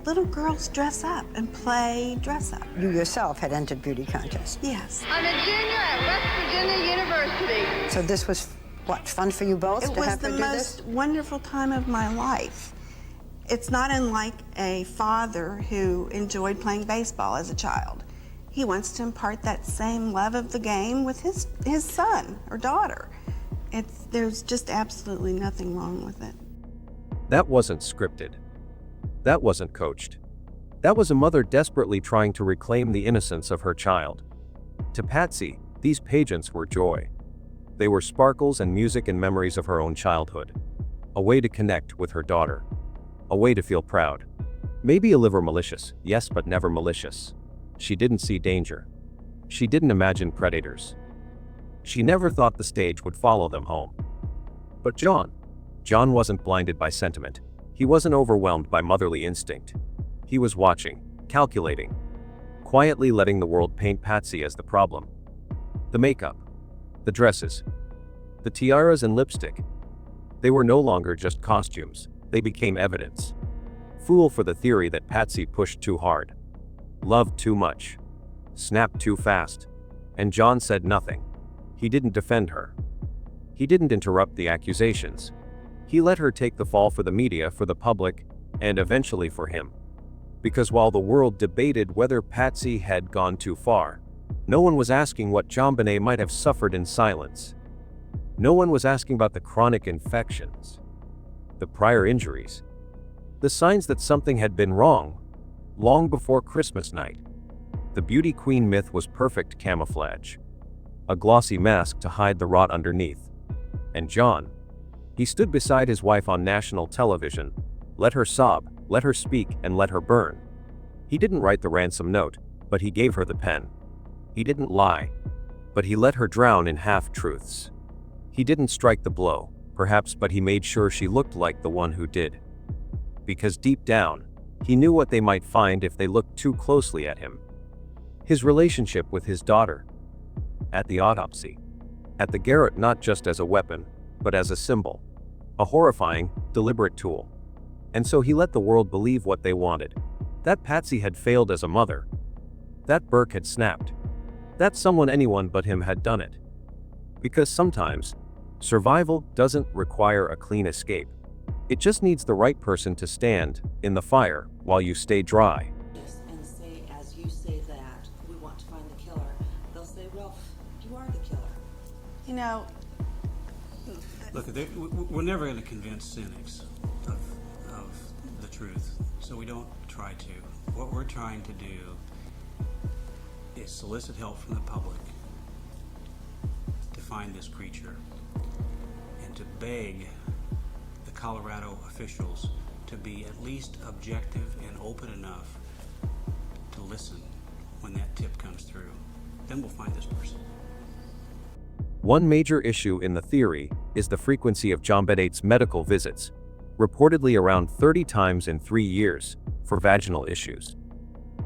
Little girls dress up and play dress up. You yourself had entered beauty contests. Yes. I'm a junior at West Virginia University. So this was, what, fun for you both to have her do this? It was the most wonderful time of my life. It's not unlike a father who enjoyed playing baseball as a child. He wants to impart that same love of the game with his son or daughter. There's just absolutely nothing wrong with it. That wasn't scripted. That wasn't coached. That was a mother desperately trying to reclaim the innocence of her child. To Patsy, these pageants were joy. They were sparkles and music and memories of her own childhood. A way to connect with her daughter. A way to feel proud. Maybe a little malicious, yes, but never malicious. She didn't see danger. She didn't imagine predators. She never thought the stage would follow them home. But John John wasn't blinded by sentiment. He wasn't overwhelmed by motherly instinct. He was watching, calculating, quietly letting the world paint Patsy as the problem. The makeup, the dresses, the tiaras and lipstick. They were no longer just costumes, they became evidence. Fool for the theory that Patsy pushed too hard, loved too much, snapped too fast. And John said nothing. He didn't defend her. He didn't interrupt the accusations. He let her take the fall for the media, for the public, and eventually for him. Because while the world debated whether Patsy had gone too far, no one was asking what JonBenét might have suffered in silence. No one was asking about the chronic infections, the prior injuries, the signs that something had been wrong, long before Christmas night. The beauty queen myth was perfect camouflage, a glossy mask to hide the rot underneath. And John, he stood beside his wife on national television, let her sob, let her speak, and let her burn. He didn't write the ransom note, but he gave her the pen. He didn't lie, but he let her drown in half-truths. He didn't strike the blow, perhaps, but he made sure she looked like the one who did. Because deep down, he knew what they might find if they looked too closely at him. His relationship with his daughter. At the autopsy. At the garrote, not just as a weapon, but as a symbol. A horrifying, deliberate tool. And so he let the world believe what they wanted. That Patsy had failed as a mother. That Burke had snapped. That someone, anyone but him, had done it. Because sometimes, survival doesn't require a clean escape. It just needs the right person to stand in the fire while you stay dry. And say, as you say that, we want to find the killer. They'll say, well, you are the killer. You know, look, we're never going to convince cynics of the truth, so we don't try to. What we're trying to do is solicit help from the public to find this creature and to beg the Colorado officials to be at least objective and open enough to listen when that tip comes through. Then we'll find this person. One major issue in the theory is the frequency of JonBenét's medical visits, reportedly around 30 times in 3 years, for vaginal issues.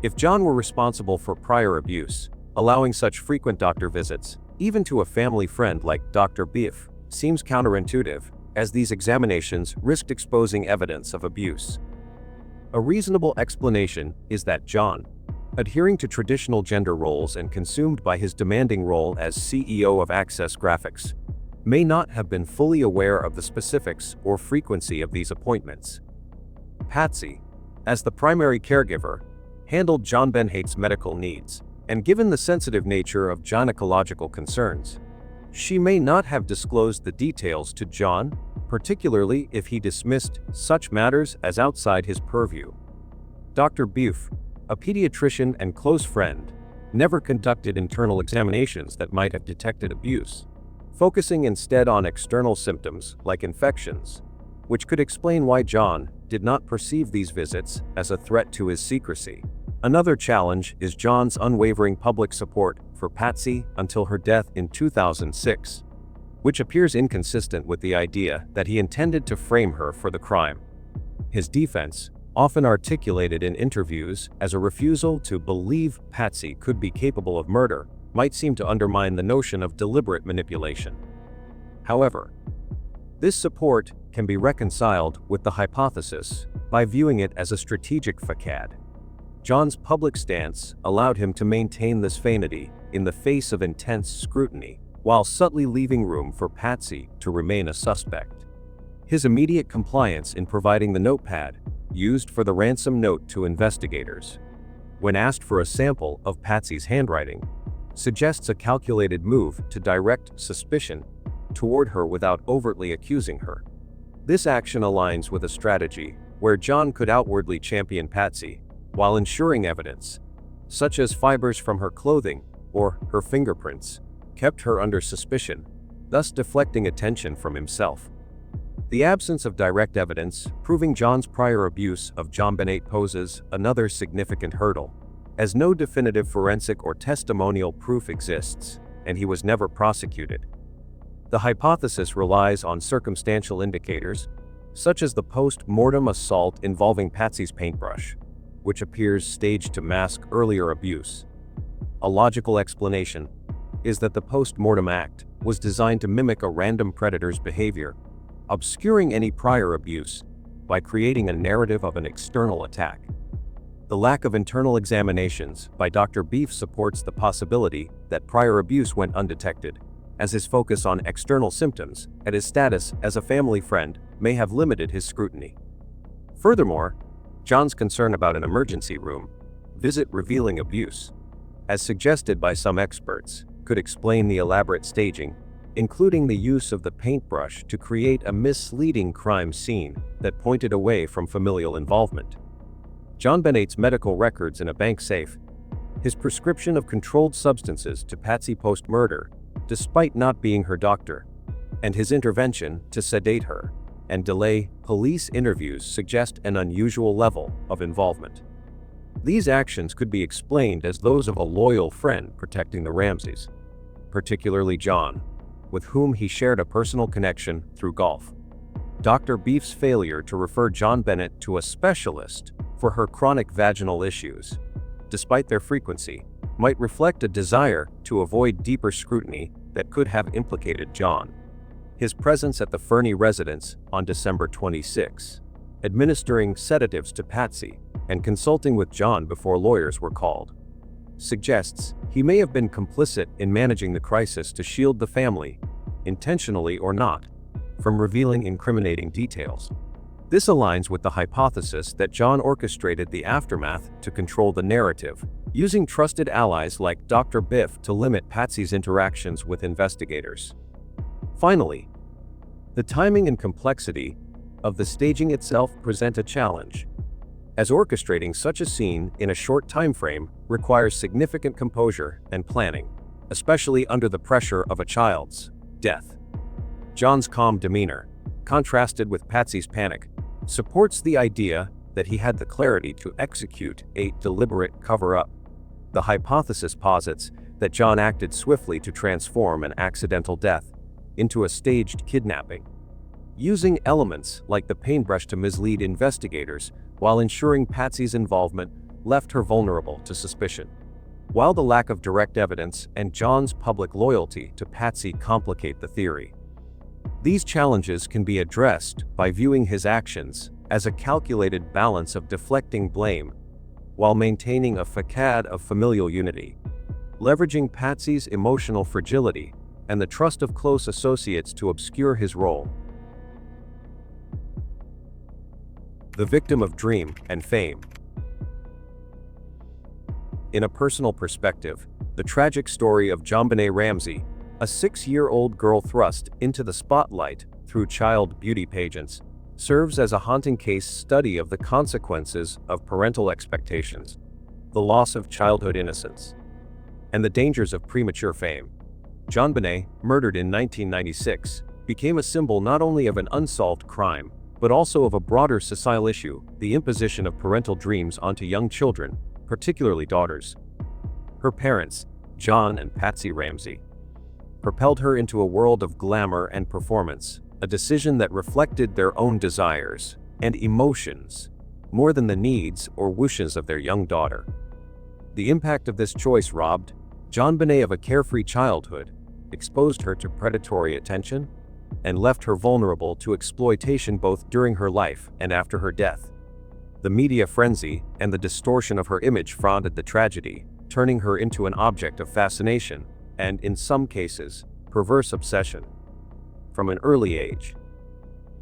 If John were responsible for prior abuse, allowing such frequent doctor visits, even to a family friend like Dr. Biff, seems counterintuitive, as these examinations risked exposing evidence of abuse. A reasonable explanation is that John, adhering to traditional gender roles and consumed by his demanding role as CEO of Access Graphics, may not have been fully aware of the specifics or frequency of these appointments. Patsy, as the primary caregiver, handled JonBenét's medical needs, and given the sensitive nature of gynecological concerns, she may not have disclosed the details to John, particularly if he dismissed such matters as outside his purview. Dr. Biff, a pediatrician and close friend, never conducted internal examinations that might have detected abuse, focusing instead on external symptoms like infections, which could explain why John did not perceive these visits as a threat to his secrecy. Another challenge is John's unwavering public support for Patsy until her death in 2006, which appears inconsistent with the idea that he intended to frame her for the crime. His defense, often articulated in interviews as a refusal to believe Patsy could be capable of murder, might seem to undermine the notion of deliberate manipulation. However, this support can be reconciled with the hypothesis by viewing it as a strategic facade. John's public stance allowed him to maintain this vanity in the face of intense scrutiny, while subtly leaving room for Patsy to remain a suspect. His immediate compliance in providing the notepad used for the ransom note to investigators, when asked for a sample of Patsy's handwriting, suggests a calculated move to direct suspicion toward her without overtly accusing her. This action aligns with a strategy where John could outwardly champion Patsy while ensuring evidence, such as fibers from her clothing or her fingerprints, kept her under suspicion, thus deflecting attention from himself. The absence of direct evidence proving John's prior abuse of JonBenét poses another significant hurdle, as no definitive forensic or testimonial proof exists, and he was never prosecuted. The hypothesis relies on circumstantial indicators, such as the post-mortem assault involving Patsy's paintbrush, which appears staged to mask earlier abuse. A logical explanation is that the post-mortem act was designed to mimic a random predator's behavior, obscuring any prior abuse by creating a narrative of an external attack. The lack of internal examinations by Dr. Beef supports the possibility that prior abuse went undetected, as his focus on external symptoms and his status as a family friend may have limited his scrutiny. Furthermore, John's concern about an emergency room visit revealing abuse, as suggested by some experts, could explain the elaborate staging, including the use of the paintbrush to create a misleading crime scene that pointed away from familial involvement. JonBenét's medical records in a bank safe, his prescription of controlled substances to Patsy post-murder, despite not being her doctor, and his intervention to sedate her and delay police interviews suggest an unusual level of involvement. These actions could be explained as those of a loyal friend protecting the Ramseys, particularly John, with whom he shared a personal connection through golf. Dr. Beef's failure to refer JonBenét to a specialist for her chronic vaginal issues, despite their frequency, might reflect a desire to avoid deeper scrutiny that could have implicated John. His presence at the Fernie residence on December 26, administering sedatives to Patsy and consulting with John before lawyers were called, suggests he may have been complicit in managing the crisis to shield the family, intentionally or not, from revealing incriminating details. This aligns with the hypothesis that John orchestrated the aftermath to control the narrative, using trusted allies like Dr. Biff to limit Patsy's interactions with investigators. Finally, the timing and complexity of the staging itself present a challenge, as orchestrating such a scene in a short time frame requires significant composure and planning, especially under the pressure of a child's death. John's calm demeanor, contrasted with Patsy's panic, supports the idea that he had the clarity to execute a deliberate cover-up. The hypothesis posits that John acted swiftly to transform an accidental death into a staged kidnapping, using elements like the paintbrush to mislead investigators while ensuring Patsy's involvement left her vulnerable to suspicion. While the lack of direct evidence and John's public loyalty to Patsy complicate the theory, these challenges can be addressed by viewing his actions as a calculated balance of deflecting blame while maintaining a facade of familial unity, leveraging Patsy's emotional fragility and the trust of close associates to obscure his role. The victim of dream and fame. In a personal perspective, the tragic story of JonBenét Ramsey, a 6-year-old girl thrust into the spotlight through child beauty pageants, serves as a haunting case study of the consequences of parental expectations, the loss of childhood innocence, and the dangers of premature fame. JonBenét, murdered in 1996, became a symbol not only of an unsolved crime, but also of a broader societal issue, the imposition of parental dreams onto young children, particularly daughters. Her parents, John and Patsy Ramsey, propelled her into a world of glamour and performance, a decision that reflected their own desires and emotions more than the needs or wishes of their young daughter. The impact of this choice robbed JonBenét of a carefree childhood, exposed her to predatory attention, and left her vulnerable to exploitation both during her life and after her death. The media frenzy and the distortion of her image fronted the tragedy, turning her into an object of fascination and, in some cases, perverse obsession. From an early age,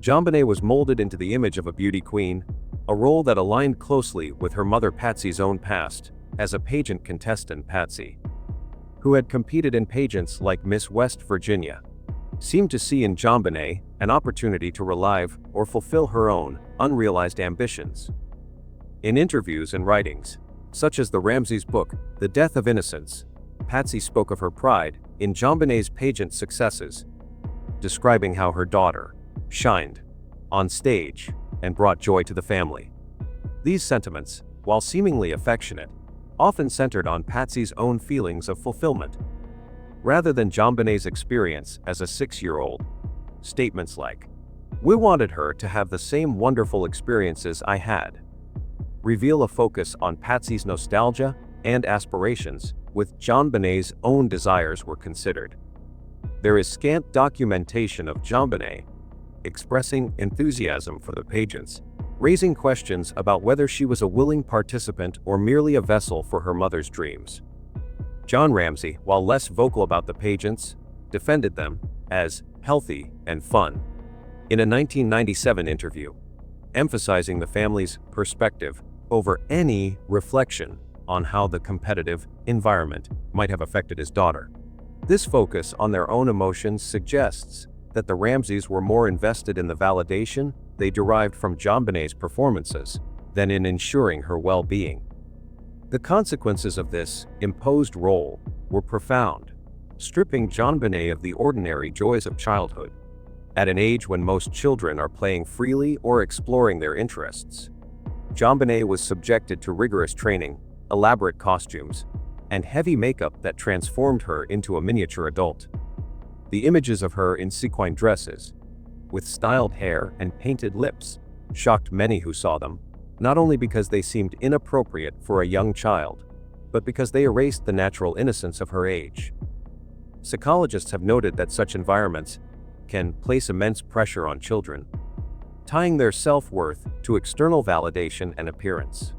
JonBenét was molded into the image of a beauty queen, a role that aligned closely with her mother Patsy's own past as a pageant contestant. Patsy, who had competed in pageants like Miss West Virginia, seemed to see in JonBenét an opportunity to relive or fulfill her own unrealized ambitions. In interviews and writings, such as the Ramseys' book, The Death of Innocence, Patsy spoke of her pride in JonBenét's pageant successes, describing how her daughter shined on stage and brought joy to the family. These sentiments, while seemingly affectionate, often centered on Patsy's own feelings of fulfillment. rather than JonBenét's experience as a 6-year-old. Statements like, "We wanted her to have the same wonderful experiences I had," reveal a focus on Patsy's nostalgia and aspirations, with JonBenét's own desires were considered. There is scant documentation of JonBenét expressing enthusiasm for the pageants, raising questions about whether she was a willing participant or merely a vessel for her mother's dreams. John Ramsey, while less vocal about the pageants, defended them as healthy and fun in a 1997 interview, emphasizing the family's perspective over any reflection on how the competitive environment might have affected his daughter. This focus on their own emotions suggests that the Ramseys were more invested in the validation they derived from JonBenét's performances than in ensuring her well-being. The consequences of this imposed role were profound, stripping JonBenét of the ordinary joys of childhood. At an age when most children are playing freely or exploring their interests, JonBenét was subjected to rigorous training, elaborate costumes, and heavy makeup that transformed her into a miniature adult. The images of her in sequin dresses, with styled hair and painted lips, shocked many who saw them, not only because they seemed inappropriate for a young child, but because they erased the natural innocence of her age. Psychologists have noted that such environments can place immense pressure on children, tying their self-worth to external validation and appearance.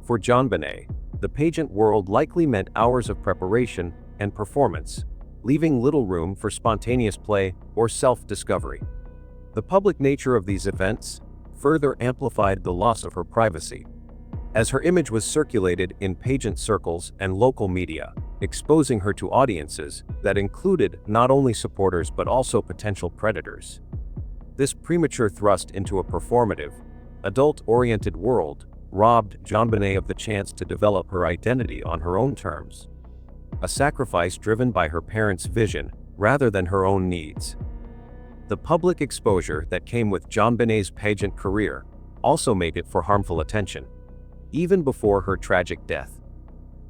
For JonBenét, the pageant world likely meant hours of preparation and performance, leaving little room for spontaneous play or self-discovery. The public nature of these events further amplified the loss of her privacy, as her image was circulated in pageant circles and local media, exposing her to audiences that included not only supporters but also potential predators. This premature thrust into a performative, adult-oriented world robbed JonBenét of the chance to develop her identity on her own terms, a sacrifice driven by her parents' vision rather than her own needs. The public exposure that came with JonBenét's pageant career also made it for harmful attention, even before her tragic death.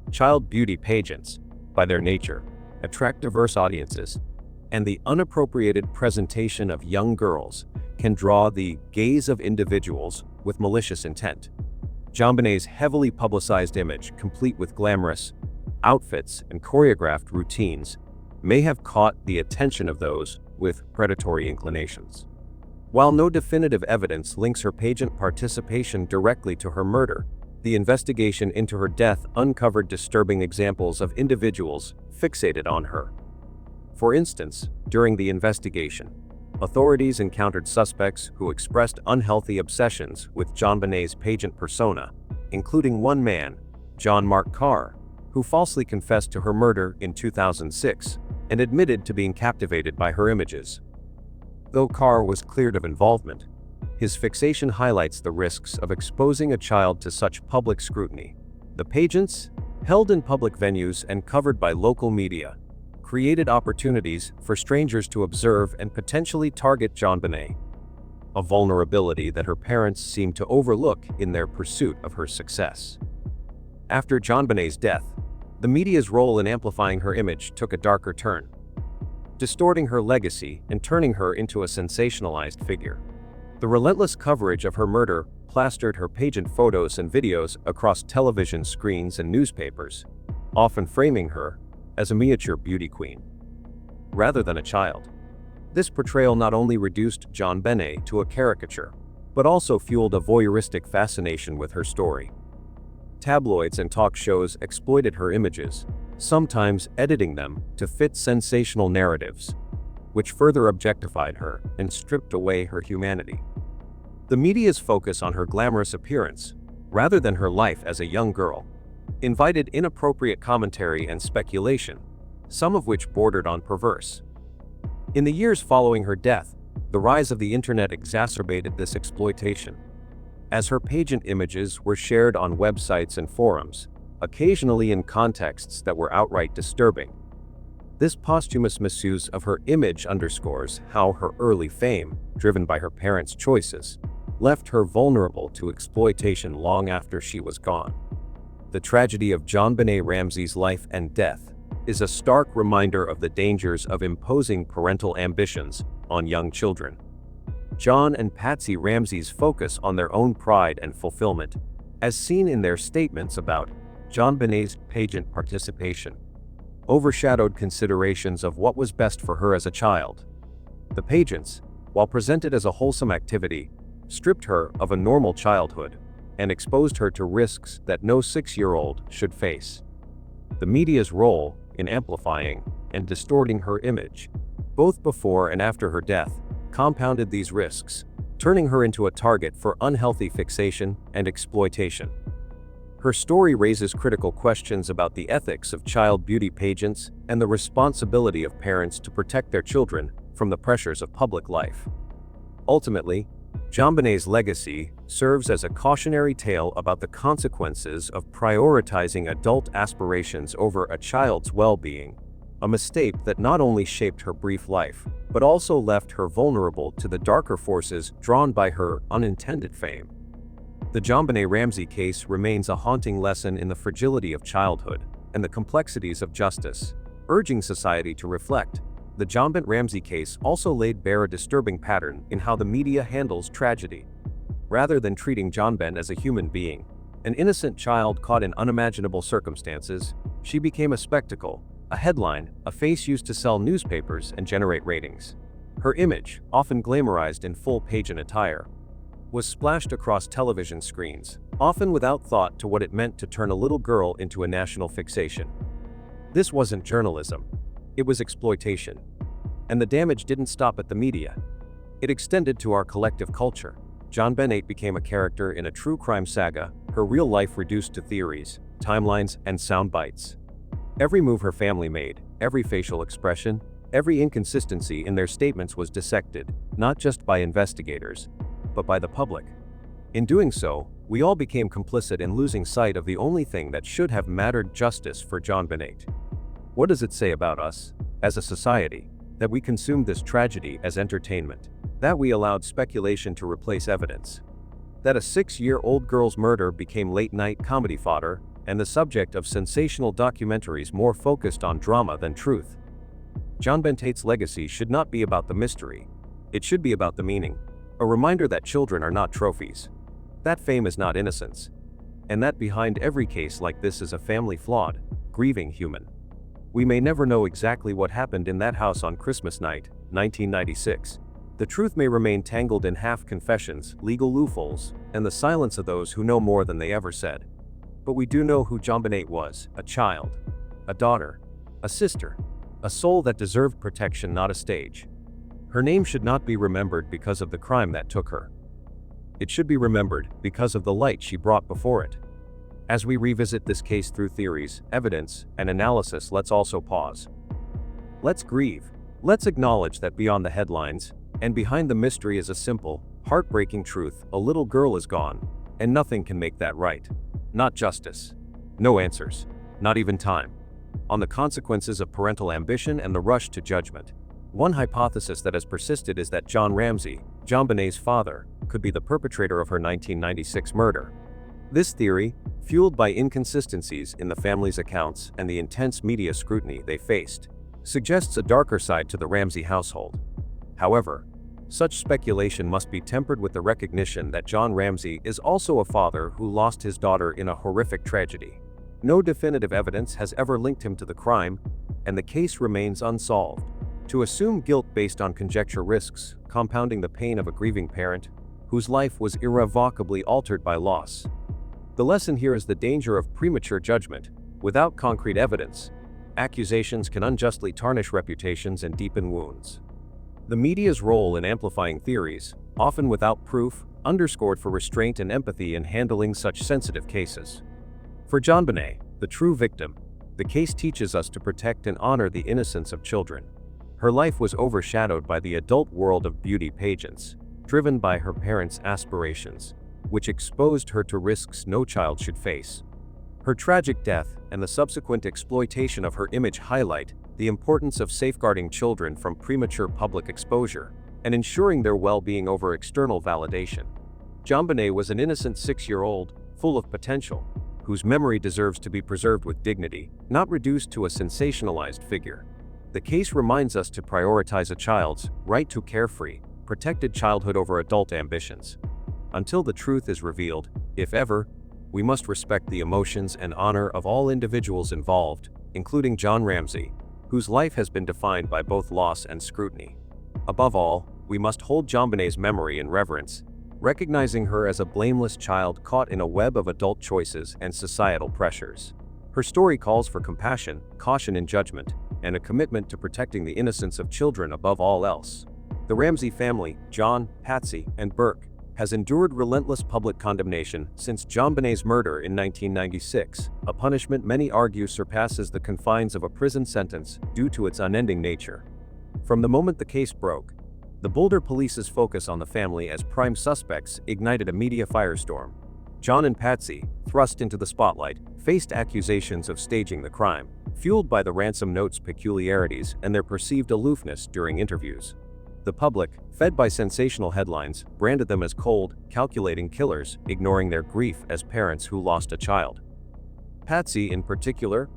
Child beauty pageants, by their nature, attract diverse audiences, and the unappropriated presentation of young girls can draw the gaze of individuals with malicious intent. JonBenét's heavily publicized image, complete with glamorous outfits and choreographed routines, may have caught the attention of those with predatory inclinations. While no definitive evidence links her pageant participation directly to her murder, the investigation into her death uncovered disturbing examples of individuals fixated on her. For instance, during the investigation, authorities encountered suspects who expressed unhealthy obsessions with JonBenét's pageant persona, including one man, John Mark Carr, who falsely confessed to her murder in 2006 and admitted to being captivated by her images. Though Carr was cleared of involvement, his fixation highlights the risks of exposing a child to such public scrutiny. The pageants, held in public venues and covered by local media, created opportunities for strangers to observe and potentially target JonBenét, a vulnerability that her parents seemed to overlook in their pursuit of her success. After JonBenét's death, the media's role in amplifying her image took a darker turn, distorting her legacy and turning her into a sensationalized figure. The relentless coverage of her murder plastered her pageant photos and videos across television screens and newspapers, often framing her as a miniature beauty queen, rather than a child. This portrayal not only reduced JonBenét to a caricature, but also fueled a voyeuristic fascination with her story. Tabloids and talk shows exploited her images, sometimes editing them to fit sensational narratives, which further objectified her and stripped away her humanity. The media's focus on her glamorous appearance, rather than her life as a young girl, invited inappropriate commentary and speculation, some of which bordered on perverse. In the years following her death, the rise of the internet exacerbated this exploitation, as her pageant images were shared on websites and forums, occasionally in contexts that were outright disturbing. This posthumous misuse of her image underscores how her early fame, driven by her parents' choices, left her vulnerable to exploitation long after she was gone. The tragedy of JonBenét Ramsey's life and death is a stark reminder of the dangers of imposing parental ambitions on young children. John and Patsy Ramsey's focus on their own pride and fulfillment, as seen in their statements about JonBenét's pageant participation, overshadowed considerations of what was best for her as a child. The pageants, while presented as a wholesome activity, stripped her of a normal childhood and exposed her to risks that no 6-year-old should face. The media's role in amplifying and distorting her image, both before and after her death, compounded these risks, turning her into a target for unhealthy fixation and exploitation. Her story raises critical questions about the ethics of child beauty pageants and the responsibility of parents to protect their children from the pressures of public life. Ultimately, JonBenét's legacy serves as a cautionary tale about the consequences of prioritizing adult aspirations over a child's well-being, a mistake that not only shaped her brief life, but also left her vulnerable to the darker forces drawn by her unintended fame. The JonBenét Ramsey case remains a haunting lesson in the fragility of childhood and the complexities of justice, urging society to reflect. The JonBenét Ramsey case also laid bare a disturbing pattern in how the media handles tragedy. Rather than treating JonBenét as a human being, an innocent child caught in unimaginable circumstances, she became a spectacle, a headline, a face used to sell newspapers and generate ratings. Her image, often glamorized in full pageant attire, was splashed across television screens, often without thought to what it meant to turn a little girl into a national fixation. This wasn't journalism. It was exploitation. And the damage didn't stop at the media. It extended to our collective culture. JonBenét became a character in a true crime saga, her real life reduced to theories, timelines, and sound bites. Every move her family made, every facial expression, every inconsistency in their statements was dissected, not just by investigators, but by the public. In doing so, we all became complicit in losing sight of the only thing that should have mattered: justice for JonBenét. What does it say about us, as a society, that we consumed this tragedy as entertainment, that we allowed speculation to replace evidence, that a 6-year-old girl's murder became late-night comedy fodder and the subject of sensational documentaries more focused on drama than truth? JonBenét's legacy should not be about the mystery. It should be about the meaning, a reminder that children are not trophies, that fame is not innocence, and that behind every case like this is a family flawed, grieving human. We may never know exactly what happened in that house on Christmas night, 1996. The truth may remain tangled in half-confessions, legal loopholes, and the silence of those who know more than they ever said. But we do know who JonBenét was: a child, a daughter, a sister, a soul that deserved protection, not a stage. Her name should not be remembered because of the crime that took her. It should be remembered because of the light she brought before it. As we revisit this case through theories, evidence, and analysis, let's also pause. Let's grieve. Let's acknowledge that beyond the headlines, and behind the mystery, is a simple, heartbreaking truth: a little girl is gone, and nothing can make that right. Not justice. No answers. Not even time. On the consequences of parental ambition and the rush to judgment. One hypothesis that has persisted is that John Ramsey, JonBenét's father, could be the perpetrator of her 1996 murder. This theory, fueled by inconsistencies in the family's accounts and the intense media scrutiny they faced, suggests a darker side to the Ramsey household. However, such speculation must be tempered with the recognition that John Ramsey is also a father who lost his daughter in a horrific tragedy. No definitive evidence has ever linked him to the crime, and the case remains unsolved. To assume guilt based on conjecture risks compounding the pain of a grieving parent whose life was irrevocably altered by loss. The lesson here is the danger of premature judgment. Without concrete evidence, accusations can unjustly tarnish reputations and deepen wounds. The media's role in amplifying theories, often without proof, underscored for restraint and empathy in handling such sensitive cases. For JonBenét, the true victim, the case teaches us to protect and honor the innocence of children. Her life was overshadowed by the adult world of beauty pageants, driven by her parents' aspirations, which exposed her to risks no child should face. Her tragic death and the subsequent exploitation of her image highlight the importance of safeguarding children from premature public exposure and ensuring their well-being over external validation. JonBenét was an innocent 6-year-old, full of potential, whose memory deserves to be preserved with dignity, not reduced to a sensationalized figure. The case reminds us to prioritize a child's right to carefree, protected childhood over adult ambitions. Until the truth is revealed, if ever, we must respect the emotions and honor of all individuals involved, including John Ramsey, whose life has been defined by both loss and scrutiny. Above all, we must hold JonBenét's memory in reverence, recognizing her as a blameless child caught in a web of adult choices and societal pressures. Her story calls for compassion, caution in judgment, and a commitment to protecting the innocence of children above all else. The Ramsey family, John, Patsy, and Burke, has endured relentless public condemnation since JonBenét's murder in 1996, a punishment many argue surpasses the confines of a prison sentence due to its unending nature. From the moment the case broke, the Boulder police's focus on the family as prime suspects ignited a media firestorm. John and Patsy, thrust into the spotlight, faced accusations of staging the crime, fueled by the ransom note's peculiarities and their perceived aloofness during interviews. The public, fed by sensational headlines, branded them as cold, calculating killers, ignoring their grief as parents who lost a child. Patsy, in particular,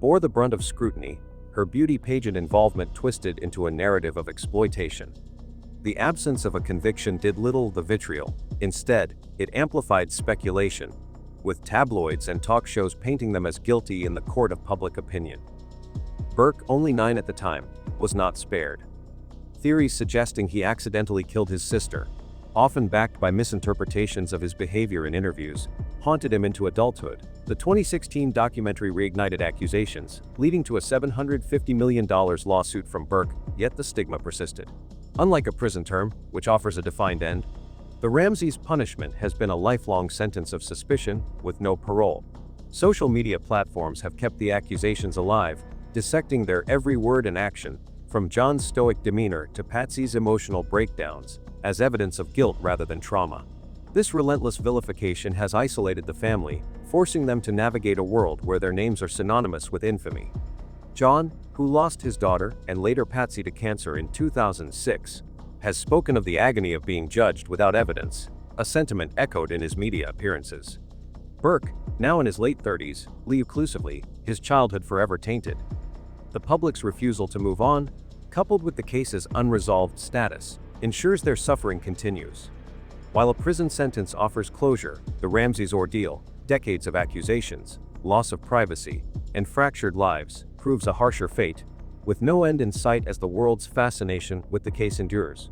bore the brunt of scrutiny, her beauty pageant involvement twisted into a narrative of exploitation. The absence of a conviction did little the vitriol. Instead, it amplified speculation, with tabloids and talk shows painting them as guilty in the court of public opinion. Burke, only 9 at the time, was not spared. Theories suggesting he accidentally killed his sister, often backed by misinterpretations of his behavior in interviews, haunted him into adulthood. The 2016 documentary reignited accusations, leading to a $750 million lawsuit from Burke, yet the stigma persisted. Unlike a prison term, which offers a defined end, the Ramseys' punishment has been a lifelong sentence of suspicion with no parole. Social media platforms have kept the accusations alive, dissecting their every word and action, from John's stoic demeanor to Patsy's emotional breakdowns, as evidence of guilt rather than trauma. This relentless vilification has isolated the family, forcing them to navigate a world where their names are synonymous with infamy. John, who lost his daughter and later Patsy to cancer in 2006, has spoken of the agony of being judged without evidence, a sentiment echoed in his media appearances. Burke, now in his late 30s, conclusively, his childhood forever tainted. The public's refusal to move on, coupled with the case's unresolved status, ensures their suffering continues. While a prison sentence offers closure, the Ramseys' ordeal, decades of accusations, loss of privacy, and fractured lives, proves a harsher fate, with no end in sight as the world's fascination with the case endures.